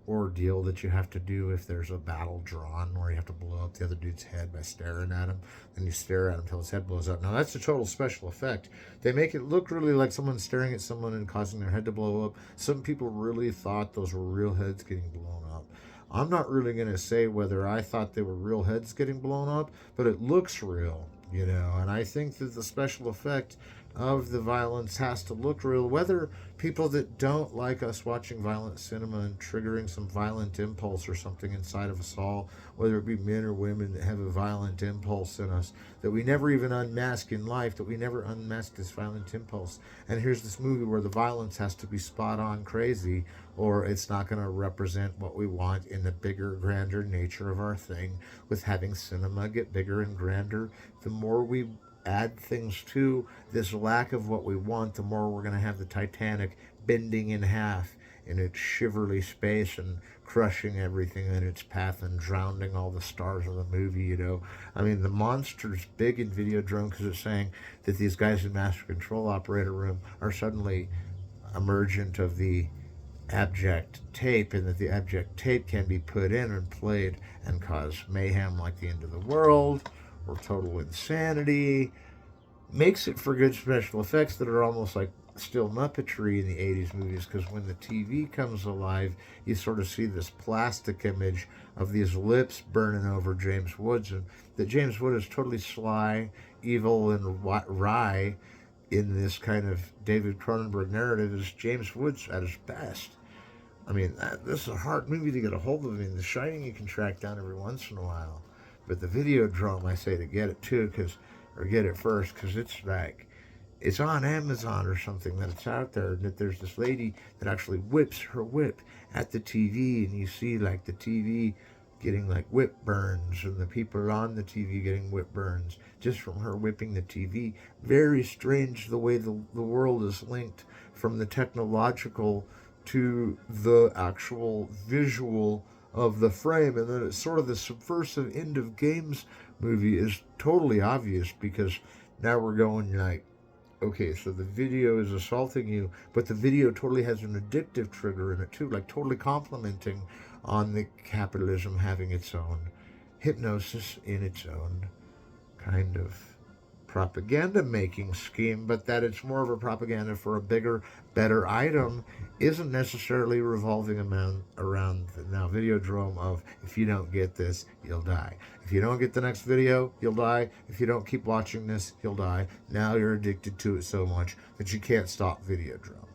ordeal that you have to do if there's a battle drawn where you have to blow up the other dude's head by staring at him, and you stare at him until his head blows up. Now, that's a total special effect. They make it look really like someone staring at someone and causing their head to blow up. Some people really thought those were real heads getting blown up. I'm not really going to say whether I thought they were real heads getting blown up, but it looks real, and I think that the special effect of the violence has to look real. Whether people that don't like us watching violent cinema and triggering some violent impulse or something inside of us all, whether it be men or women that have a violent impulse in us that we never even unmask in life, that we never unmask this violent impulse. And here's this movie where the violence has to be spot on crazy, or it's not going to represent what we want in the bigger, grander nature of our thing. With having cinema get bigger and grander, the more we add things to this lack of what we want, the more we're going to have the Titanic bending in half in its shiverly space and crushing everything in its path and drowning all the stars of the movie, you know. I mean, the monster's big in Videodrome because it's saying that these guys in Master Control Operator Room are suddenly emergent of the abject tape, and that the abject tape can be put in and played and cause mayhem like the end of the world or total insanity. Makes it for good special effects that are almost like still Muppetry in the 80s movies, because when the TV comes alive, you sort of see this plastic image of these lips burning over James Woods, and that James Wood is totally sly, evil, and wry in this kind of David Cronenberg narrative is James Woods at his best. I mean, this is a hard movie to get a hold of. I mean, The Shining you can track down every once in a while, but the Videodrome, I say to get it too, or get it first, because it's like, it's on Amazon or something that it's out there, and that there's this lady that actually whips her whip at the TV, and you see like the TV getting like whip burns, and the people on the TV getting whip burns just from her whipping the TV. Very strange the way the world is linked from the technological to the actual visual of the frame, and then it's sort of the subversive end of games movie is totally obvious, because now we're going like, okay, so the video is assaulting you, but the video totally has an addictive trigger in it too, like totally complimenting on the capitalism having its own hypnosis in its own kind of propaganda making scheme, but that it's more of a propaganda for a bigger, better item isn't necessarily revolving around the now Videodrome of, if you don't get this, you'll die. If you don't get the next video, you'll die. If you don't keep watching this, you'll die. Now you're addicted to it so much that you can't stop Videodrome.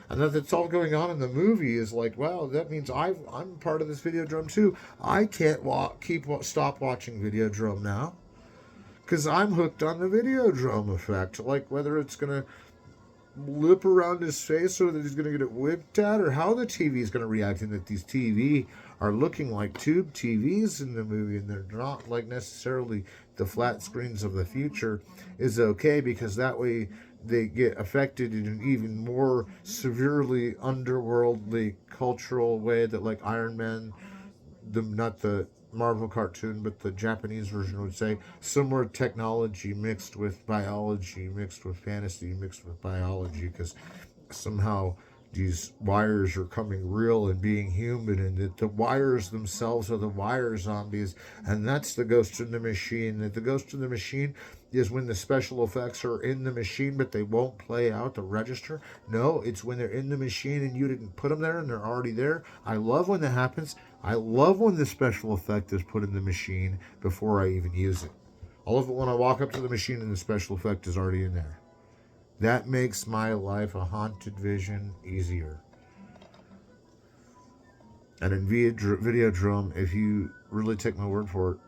And that's all going on in the movie is like, wow, that means I'm part of this Videodrome too. I can't stop watching Videodrome now, because I'm hooked on the Videodrome effect. Like whether it's going to lip around his face so that he's going to get it whipped at, or how the TV is going to react, and that these TV are looking like tube TVs in the movie, and they're not like necessarily the flat screens of the future, is okay, because that way they get affected in an even more severely underworldly cultural way that like Iron Man, not the Marvel cartoon, but the Japanese version would say, somewhere technology mixed with biology, mixed with fantasy, mixed with biology, because somehow these wires are coming real and being human, and that the wires themselves are the wire zombies, and that's the Ghost in the Machine. That the Ghost in the Machine is when the special effects are in the machine, but they won't play out the register. No, it's when they're in the machine and you didn't put them there and they're already there. I love when that happens. I love when the special effect is put in the machine before I even use it. I love it when I walk up to the machine and the special effect is already in there. That makes my life a haunted vision easier. And in Videodrome, if you really take my word for it,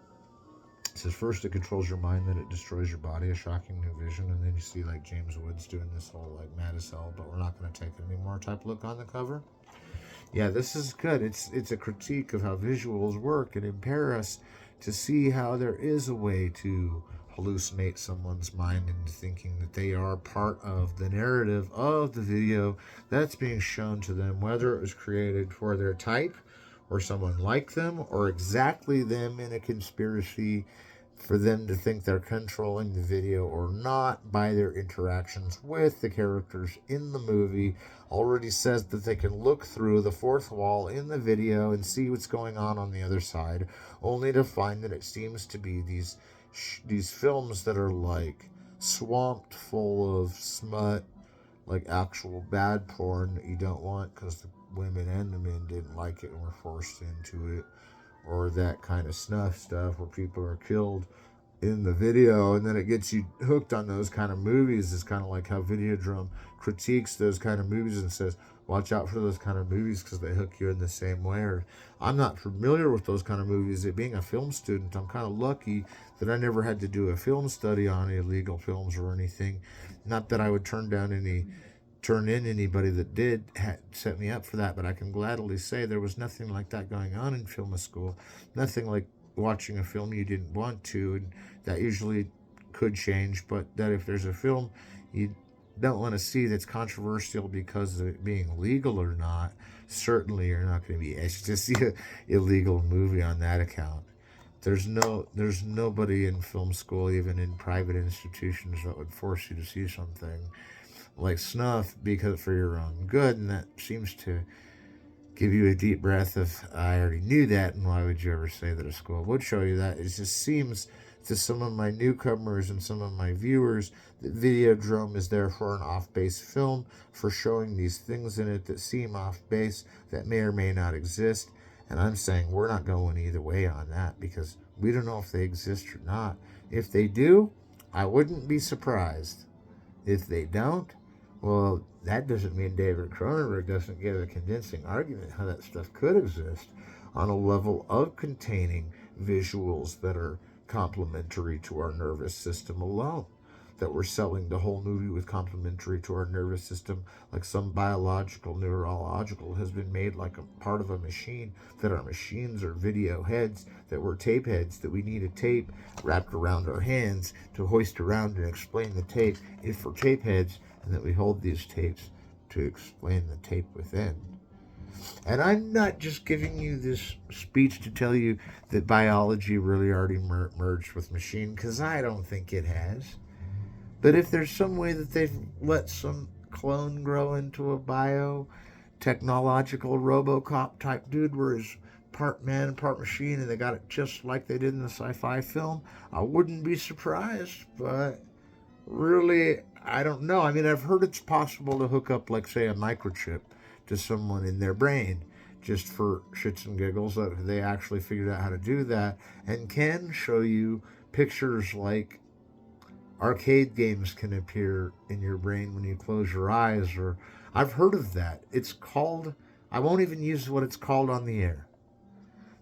it says first it controls your mind, then it destroys your body, a shocking new vision, and then you see like James Woods doing this whole like mad as hell, but we're not going to take it anymore type look on the cover. Yeah, this is good. It's a critique of how visuals work and impair us to see how there is a way to hallucinate someone's mind into thinking that they are part of the narrative of the video that's being shown to them, whether it was created for their type or someone like them or exactly them in a conspiracy for them to think they're controlling the video or not by their interactions with the characters in the movie. Already says that they can look through the fourth wall in the video and see what's going on the other side, only to find that it seems to be these films that are like swamped full of smut, like actual bad porn that you don't want because the women and the men didn't like it and were forced into it, or that kind of snuff stuff where people are killed in the video, and then it gets you hooked on those kind of movies. It's kind of like how Videodrome critiques those kind of movies and says, watch out for those kind of movies because they hook you in the same way. Or I'm not familiar with those kind of movies. Being a film student, I'm kind of lucky that I never had to do a film study on illegal films or anything. Not that I would turn in anybody that did set me up for that, but I can gladly say there was nothing like that going on in film school. Nothing like watching a film you didn't want to, and that usually could change, but that if there's a film you don't want to see that's controversial because of it being legal or not, certainly you're not going to be asked to see an illegal movie on that account. There's nobody in film school, even in private institutions, that would force you to see something like snuff because for your own good, and that seems to give you a deep breath of I already knew that, and why would you ever say that a school would show you that? It just seems to some of my newcomers and some of my viewers that Videodrome is there for an off-base film, for showing these things in it that seem off-base, that may or may not exist. And I'm saying we're not going either way on that because we don't know if they exist or not. If they do, I wouldn't be surprised. If they don't, well, that doesn't mean David Cronenberg doesn't give a convincing argument how that stuff could exist on a level of containing visuals that are complementary to our nervous system alone. That we're selling the whole movie with complementary to our nervous system, like some biological, neurological has been made like a part of a machine, that our machines are video heads, that we're tape heads, that we need a tape wrapped around our hands to hoist around and explain the tape if we're tape heads, and that we hold these tapes to explain the tape within. And I'm not just giving you this speech to tell you that biology really already merged with machine, because I don't think it has. But if there's some way that they've let some clone grow into a biotechnological Robocop type dude where he's part man, part machine, and they got it just like they did in the sci-fi film, I wouldn't be surprised. But really, I don't know. I mean, I've heard it's possible to hook up, like, say, a microchip to someone in their brain just for shits and giggles. That they actually figured out how to do that and can show you pictures like arcade games can appear in your brain when you close your eyes. Or I've heard of that. It's called, I won't even use what it's called on the air,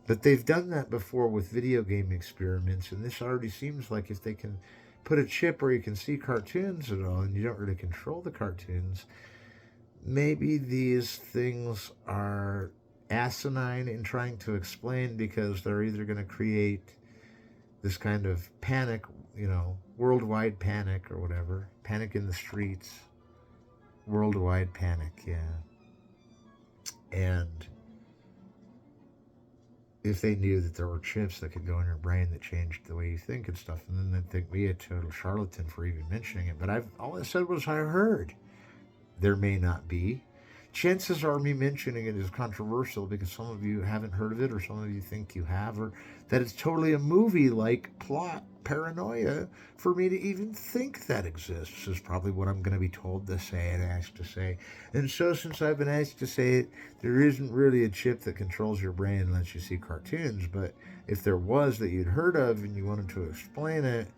but they've done that before with video game experiments, and this already seems like if they can put a chip where you can see cartoons at all and you don't really control the cartoons, maybe these things are asinine in trying to explain, because they're either going to create this kind of panic, worldwide panic or whatever, panic in the streets, worldwide panic, yeah. And if they knew that there were chips that could go in your brain that changed the way you think and stuff, and then they'd think me a total charlatan for even mentioning it. But all I said was I heard. There may not be. Chances are me mentioning it is controversial because some of you haven't heard of it, or some of you think you have, or that it's totally a movie-like plot paranoia for me to even think that exists, is probably what I'm going to be told to say and asked to say. And so since I've been asked to say it, there isn't really a chip that controls your brain and lets you see cartoons. But if there was that you'd heard of and you wanted to explain it,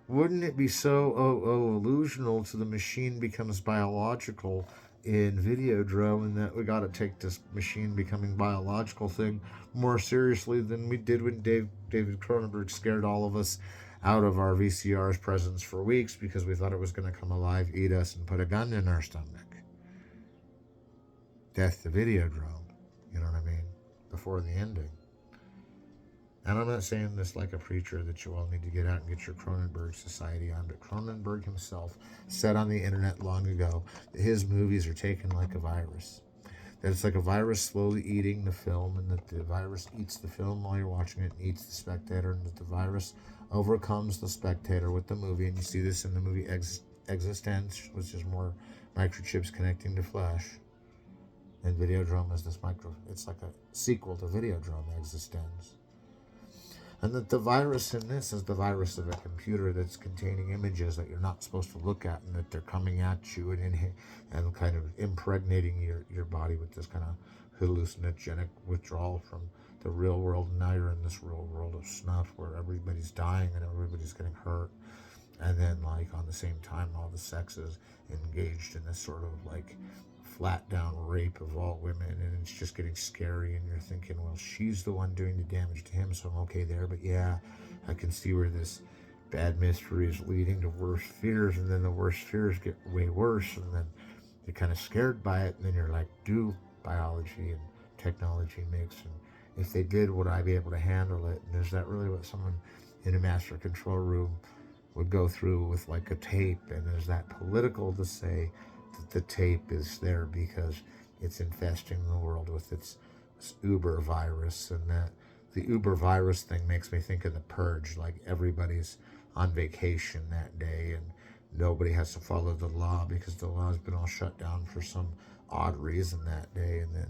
wouldn't it be so illusional to the machine becomes biological in Videodrome, and that we got to take this machine becoming biological thing more seriously than we did when David Cronenberg scared all of us out of our VCR's presence for weeks because we thought it was going to come alive, eat us, and put a gun in our stomach. Death to Videodrome, you know what I mean? Before the ending. And I'm not saying this like a preacher that you all need to get out and get your Cronenberg Society on, but Cronenberg himself said on the internet long ago that his movies are taken like a virus. That it's like a virus slowly eating the film, and that the virus eats the film while you're watching it and eats the spectator, and that the virus overcomes the spectator with the movie. And you see this in the movie Existence, which is more microchips connecting to flesh. And Videodrome is this it's like a sequel to Videodrome, Existence. And that the virus in this is the virus of a computer that's containing images that you're not supposed to look at, and that they're coming at you and kind of impregnating your body with this kind of hallucinogenic withdrawal from the real world. And now you're in this real world of snuff where everybody's dying and everybody's getting hurt. And then, like, on the same time, all the sex is engaged in this sort of, like, flat down rape of all women, and it's just getting scary, and you're thinking, well, she's the one doing the damage to him, so I'm okay there. But yeah, I can see where this bad mystery is leading to worse fears, and then the worst fears get way worse, and then you're kind of scared by it, and then you're like, do biology and technology mix? And if they did, would I be able to handle it? And is that really what someone in a master control room would go through with like a tape, and is that political to say that the tape is there because it's infesting the world with its Uber virus, and that the Uber virus thing makes me think of the purge, like everybody's on vacation that day and nobody has to follow the law because the law has been all shut down for some odd reason that day, and then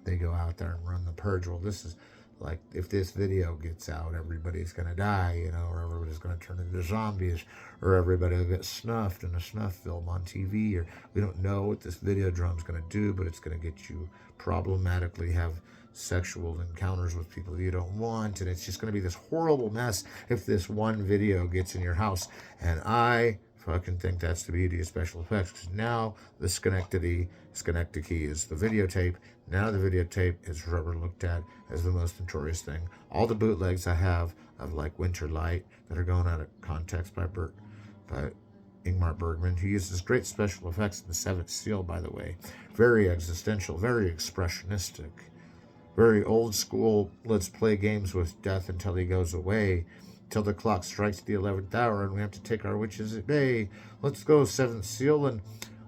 they go out there and run the purge. Well, this is like, if this video gets out, everybody's going to die, you know, or everybody's going to turn into zombies, or everybody will get snuffed in a snuff film on TV, or we don't know what this video drum's going to do, but it's going to get you problematically have sexual encounters with people you don't want, and it's just going to be this horrible mess if this one video gets in your house. And I fucking think that's the beauty of special effects, because now the Schenectady is the videotape. Now the videotape is forever looked at as the most notorious thing. All the bootlegs I have of like Winter Light that are going out of context by Ingmar Bergman, who uses great special effects in The Seventh Seal, by the way. Very existential, very expressionistic, very old school, let's play games with death until he goes away, till the clock strikes the 11th hour and we have to take our witches at bay. Let's go, Seventh Seal. And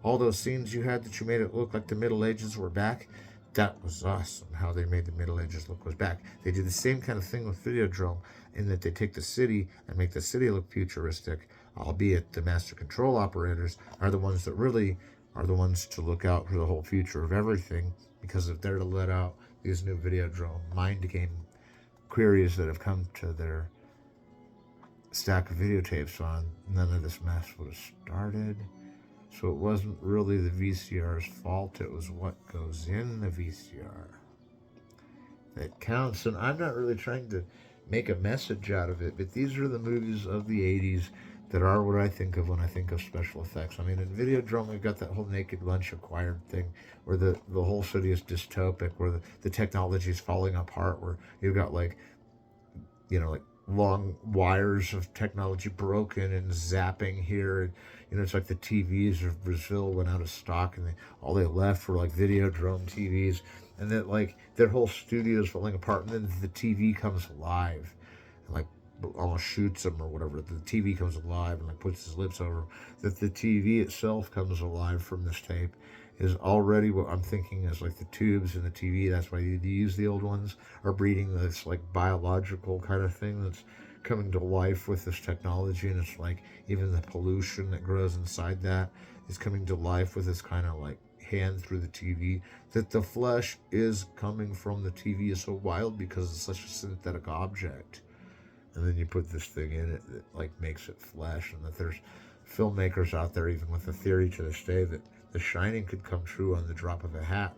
all those scenes you had that you made it look like the Middle Ages were back, that was awesome. How they made the Middle Ages look was back. They did the same kind of thing with Videodrome, in that they take the city and make the city look futuristic, albeit the master control operators are the ones that really are the ones to look out for the whole future of everything, because if they're to let out these new Videodrome mind game queries that have come to their stack of videotapes on, none of this mess would have started. So it wasn't really the VCR's fault, it was what goes in the VCR that counts. And I'm not really trying to make a message out of it, but these are the movies of the 80s that are what I think of when I think of special effects. I mean, in Videodrome, we've got that whole Naked Lunch acquired thing, where the whole city is dystopic, where the technology is falling apart, where you've got like, you know, like long wires of technology broken and zapping here. And, you know, it's like the TVs of Brazil went out of stock, and all they left were like Videodrome TVs, and that like their whole studio is falling apart, and then the TV comes alive and like almost shoots him or whatever. The TV comes alive and like puts his lips over. That the TV itself comes alive from this tape is already what I'm thinking is like the tubes in the TV. That's why you use the old ones, are breeding this like biological kind of thing that's coming to life with this technology. And it's like even the pollution that grows inside that is coming to life with this kind of like hand through the TV. That the flesh is coming from the TV is so wild because it's such a synthetic object. And then you put this thing in it that like makes it flesh. And that there's filmmakers out there even with the theory to this day that The Shining could come true on the drop of a hat.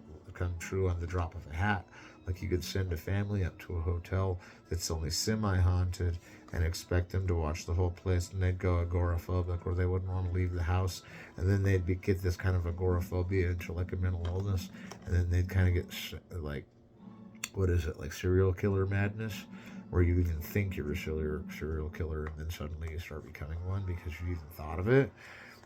Like you could send a family up to a hotel that's only semi-haunted and expect them to watch the whole place, and they'd go agoraphobic, or they wouldn't want to leave the house, and then they'd get this kind of agoraphobia into like a mental illness, and then they'd kind of get like, what is it, like serial killer madness, where you even think you're a serial killer, and then suddenly you start becoming one because you even thought of it.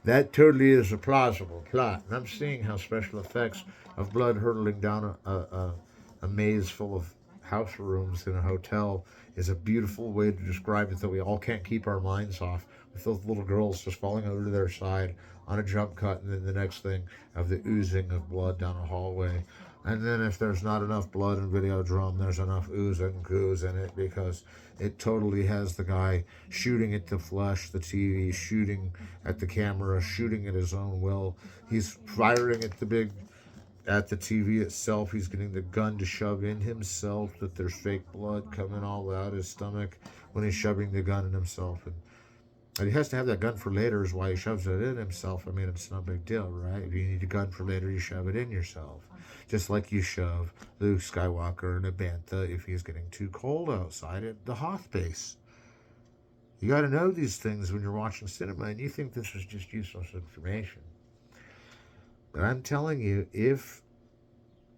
That totally is a plausible plot. And I'm seeing how special effects of blood hurtling down a maze full of house rooms in a hotel is a beautiful way to describe it, that we all can't keep our minds off, with those little girls just falling over to their side on a jump cut, and then the next thing of the oozing of blood down a hallway. And then if there's not enough blood in Videodrome, there's enough ooze and goose in it, because it totally has the guy shooting at the flesh, the TV, shooting at the camera, shooting at his own will. He's firing at the TV itself. He's getting the gun to shove in himself, that there's fake blood coming all out his stomach when he's shoving the gun in himself. And he has to have that gun for later is why he shoves it in himself. I mean, it's no big deal, right? If you need a gun for later, you shove it in yourself. Just like you shove Luke Skywalker in a bantha if he's getting too cold outside at the Hoth base. You got to know these things when you're watching cinema, and you think this is just useless information. But I'm telling you, if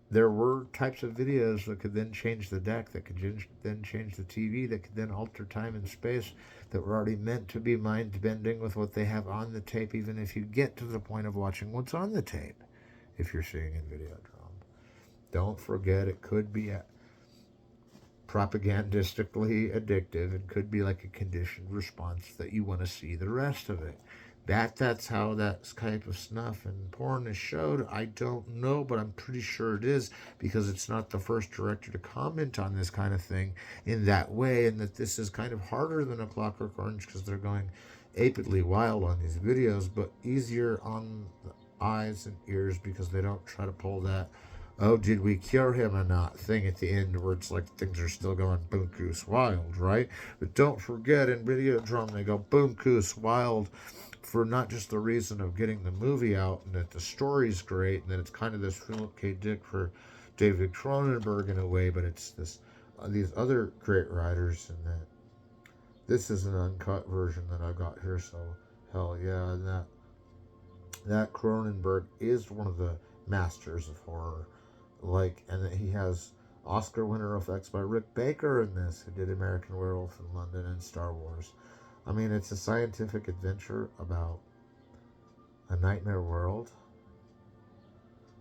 there were types of videos that could then change the deck, that could then change the TV, that could then alter time and space, that were already meant to be mind-bending with what they have on the tape, even if you get to the point of watching what's on the tape, if you're seeing in Videodrome. Don't forget, it could be propagandistically addictive and could be like a conditioned response that you want to see the rest of it. That's how that type of snuff and porn is showed. I don't know, but I'm pretty sure it is, because it's not the first director to comment on this kind of thing in that way, and that this is kind of harder than A Clockwork Orange because they're going apidly wild on these videos, but easier on the eyes and ears because they don't try to pull that "oh, did we cure him or not" thing at the end, where it's like things are still going boom goose wild, right? But don't forget, in Videodrome they go boom goose wild for not just the reason of getting the movie out and that the story's great and that it's kind of this Philip K. Dick for David Cronenberg in a way, but it's this these other great writers, and that this is an uncut version that I got here. So hell yeah, and that Cronenberg is one of the masters of horror, like, and that he has Oscar winner effects by Rick Baker in this, who did American Werewolf in London and Star Wars. I mean, it's a scientific adventure about a nightmare world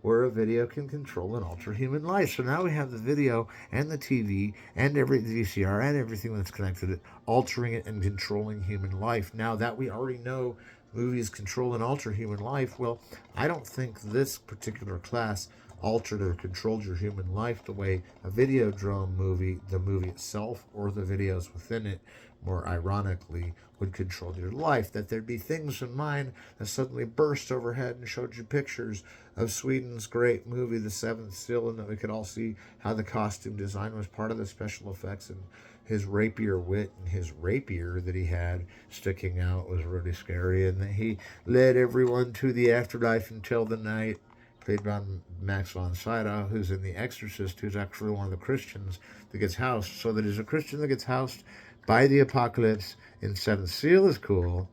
where a video can control and alter human life. So now we have the video and the TV and every VCR and everything that's connected to it, altering it and controlling human life. Now that we already know movies control and alter human life, well, I don't think this particular class altered or controlled your human life the way a Videodrome movie, the movie itself, or the videos within it, more ironically, would control your life. That there'd be things in mind that suddenly burst overhead and showed you pictures of Sweden's great movie, The Seventh Seal, and that we could all see how the costume design was part of the special effects, and his rapier wit and his rapier that he had sticking out was really scary, and that he led everyone to the afterlife until the night, played by Max von Sydow, who's in The Exorcist, who's actually one of the Christians that gets housed. So that he's a Christian that gets housed by the apocalypse in Seventh Seal is cool,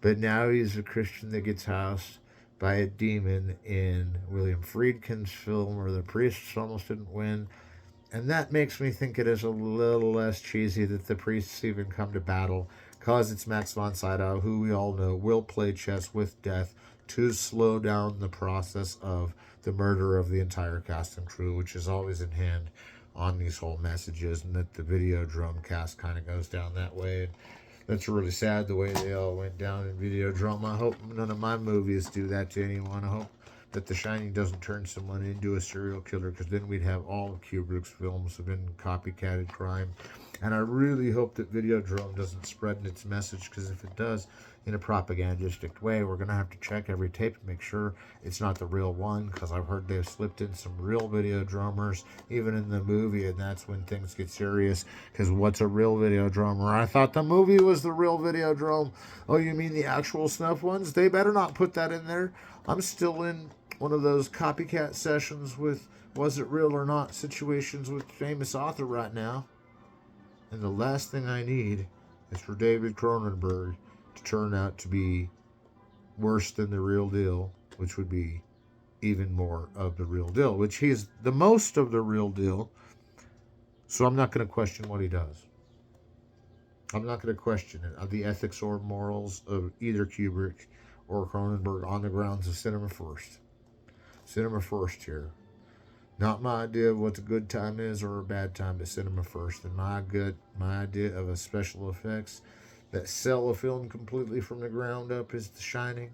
but now he's a Christian that gets housed by a demon in William Friedkin's film where the priests almost didn't win. And that makes me think it is a little less cheesy that the priests even come to battle, because it's Max von Sydow, who we all know will play chess with death to slow down the process of the murder of the entire cast and crew, which is always in hand on these whole messages, and that the Videodrome cast kind of goes down that way. And that's really sad the way they all went down in Videodrome. I hope none of my movies do that to anyone. I hope that The Shining doesn't turn someone into a serial killer, because then we'd have all of Kubrick's films have been copycatted crime. And I really hope that Videodrome doesn't spread its message, because if it does in a propagandistic way, we're going to have to check every tape to make sure it's not the real one, because I've heard they've slipped in some real Videodromers even in the movie, and that's when things get serious, because what's a real Videodromer? I thought the movie was the real Videodrome. Oh, you mean the actual snuff ones? They better not put that in there. I'm still in one of those copycat sessions with was it real or not situations with famous author right now. And the last thing I need is for David Cronenberg to turn out to be worse than the real deal, which would be even more of the real deal, which he's the most of the real deal. So I'm not going to question what he does. I'm not going to question it, the ethics or morals of either Kubrick or Cronenberg, on the grounds of cinema first. Cinema first here. Not my idea of what a good time is or a bad time, but cinema first. And my idea of a special effects that sell a film completely from the ground up is The Shining.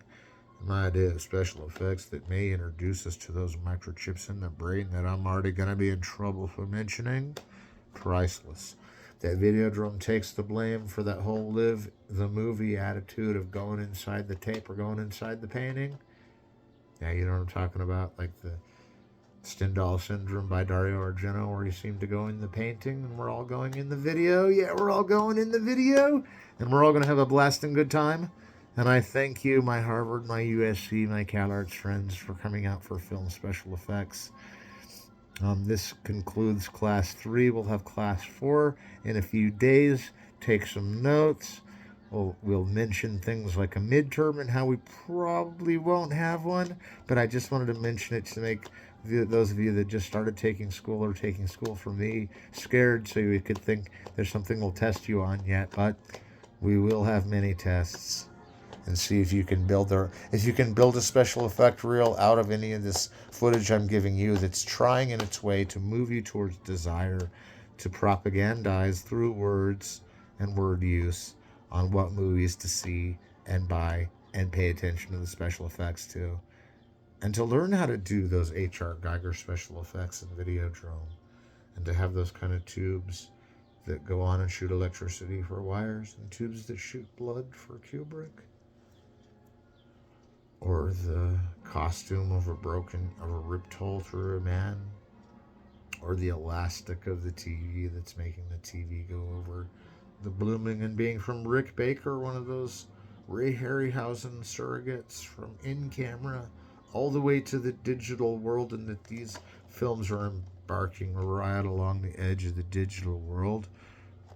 My idea of special effects that may introduce us to those microchips in the brain that I'm already going to be in trouble for mentioning, priceless. That Videodrome takes the blame for that whole live the movie attitude of going inside the tape or going inside the painting. Yeah, you know what I'm talking about? Like the Stendhal Syndrome by Dario Argento, where he seemed to go in the painting and we're all going in the video. Yeah, we're all going in the video, and we're all going to have a blasting good time. And I thank you, my Harvard, my USC, my CalArts friends, for coming out for film special effects. This concludes Class 3. We'll have Class 4 in a few days. Take some notes. We'll mention things like a midterm and how we probably won't have one, but I just wanted to mention it to make those of you that just started taking school or taking school from me scared, so you could think there's something we'll test you on yet. But we will have many tests, and see if you can build a special effect reel out of any of this footage I'm giving you that's trying in its way to move you towards desire, to propagandize through words and word use on what movies to see and buy and pay attention to the special effects too. And to learn how to do those H.R. Geiger special effects in Videodrome, and to have those kind of tubes that go on and shoot electricity for wires, and tubes that shoot blood for Kubrick, or the costume of a ripped hole through a man, or the elastic of the TV that's making the TV go over the blooming, and being from Rick Baker, one of those Ray Harryhausen surrogates from in camera all the way to the digital world, and that these films are embarking right along the edge of the digital world.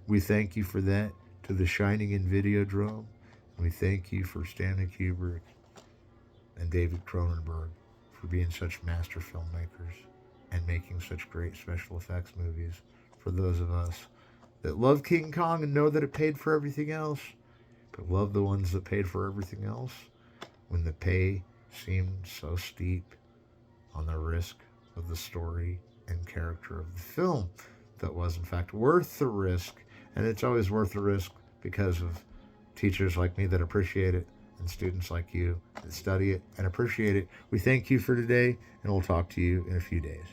We thank you for that, to The Shining in Videodrome. And we thank you for Stanley Kubrick and David Cronenberg for being such master filmmakers and making such great special effects movies for those of us that love King Kong and know that it paid for everything else, but love the ones that paid for everything else when the pay seemed so steep on the risk of the story and character of the film that was in fact worth the risk. And it's always worth the risk because of teachers like me that appreciate it, and students like you that study it and appreciate it. We thank you for today, and we'll talk to you in a few days.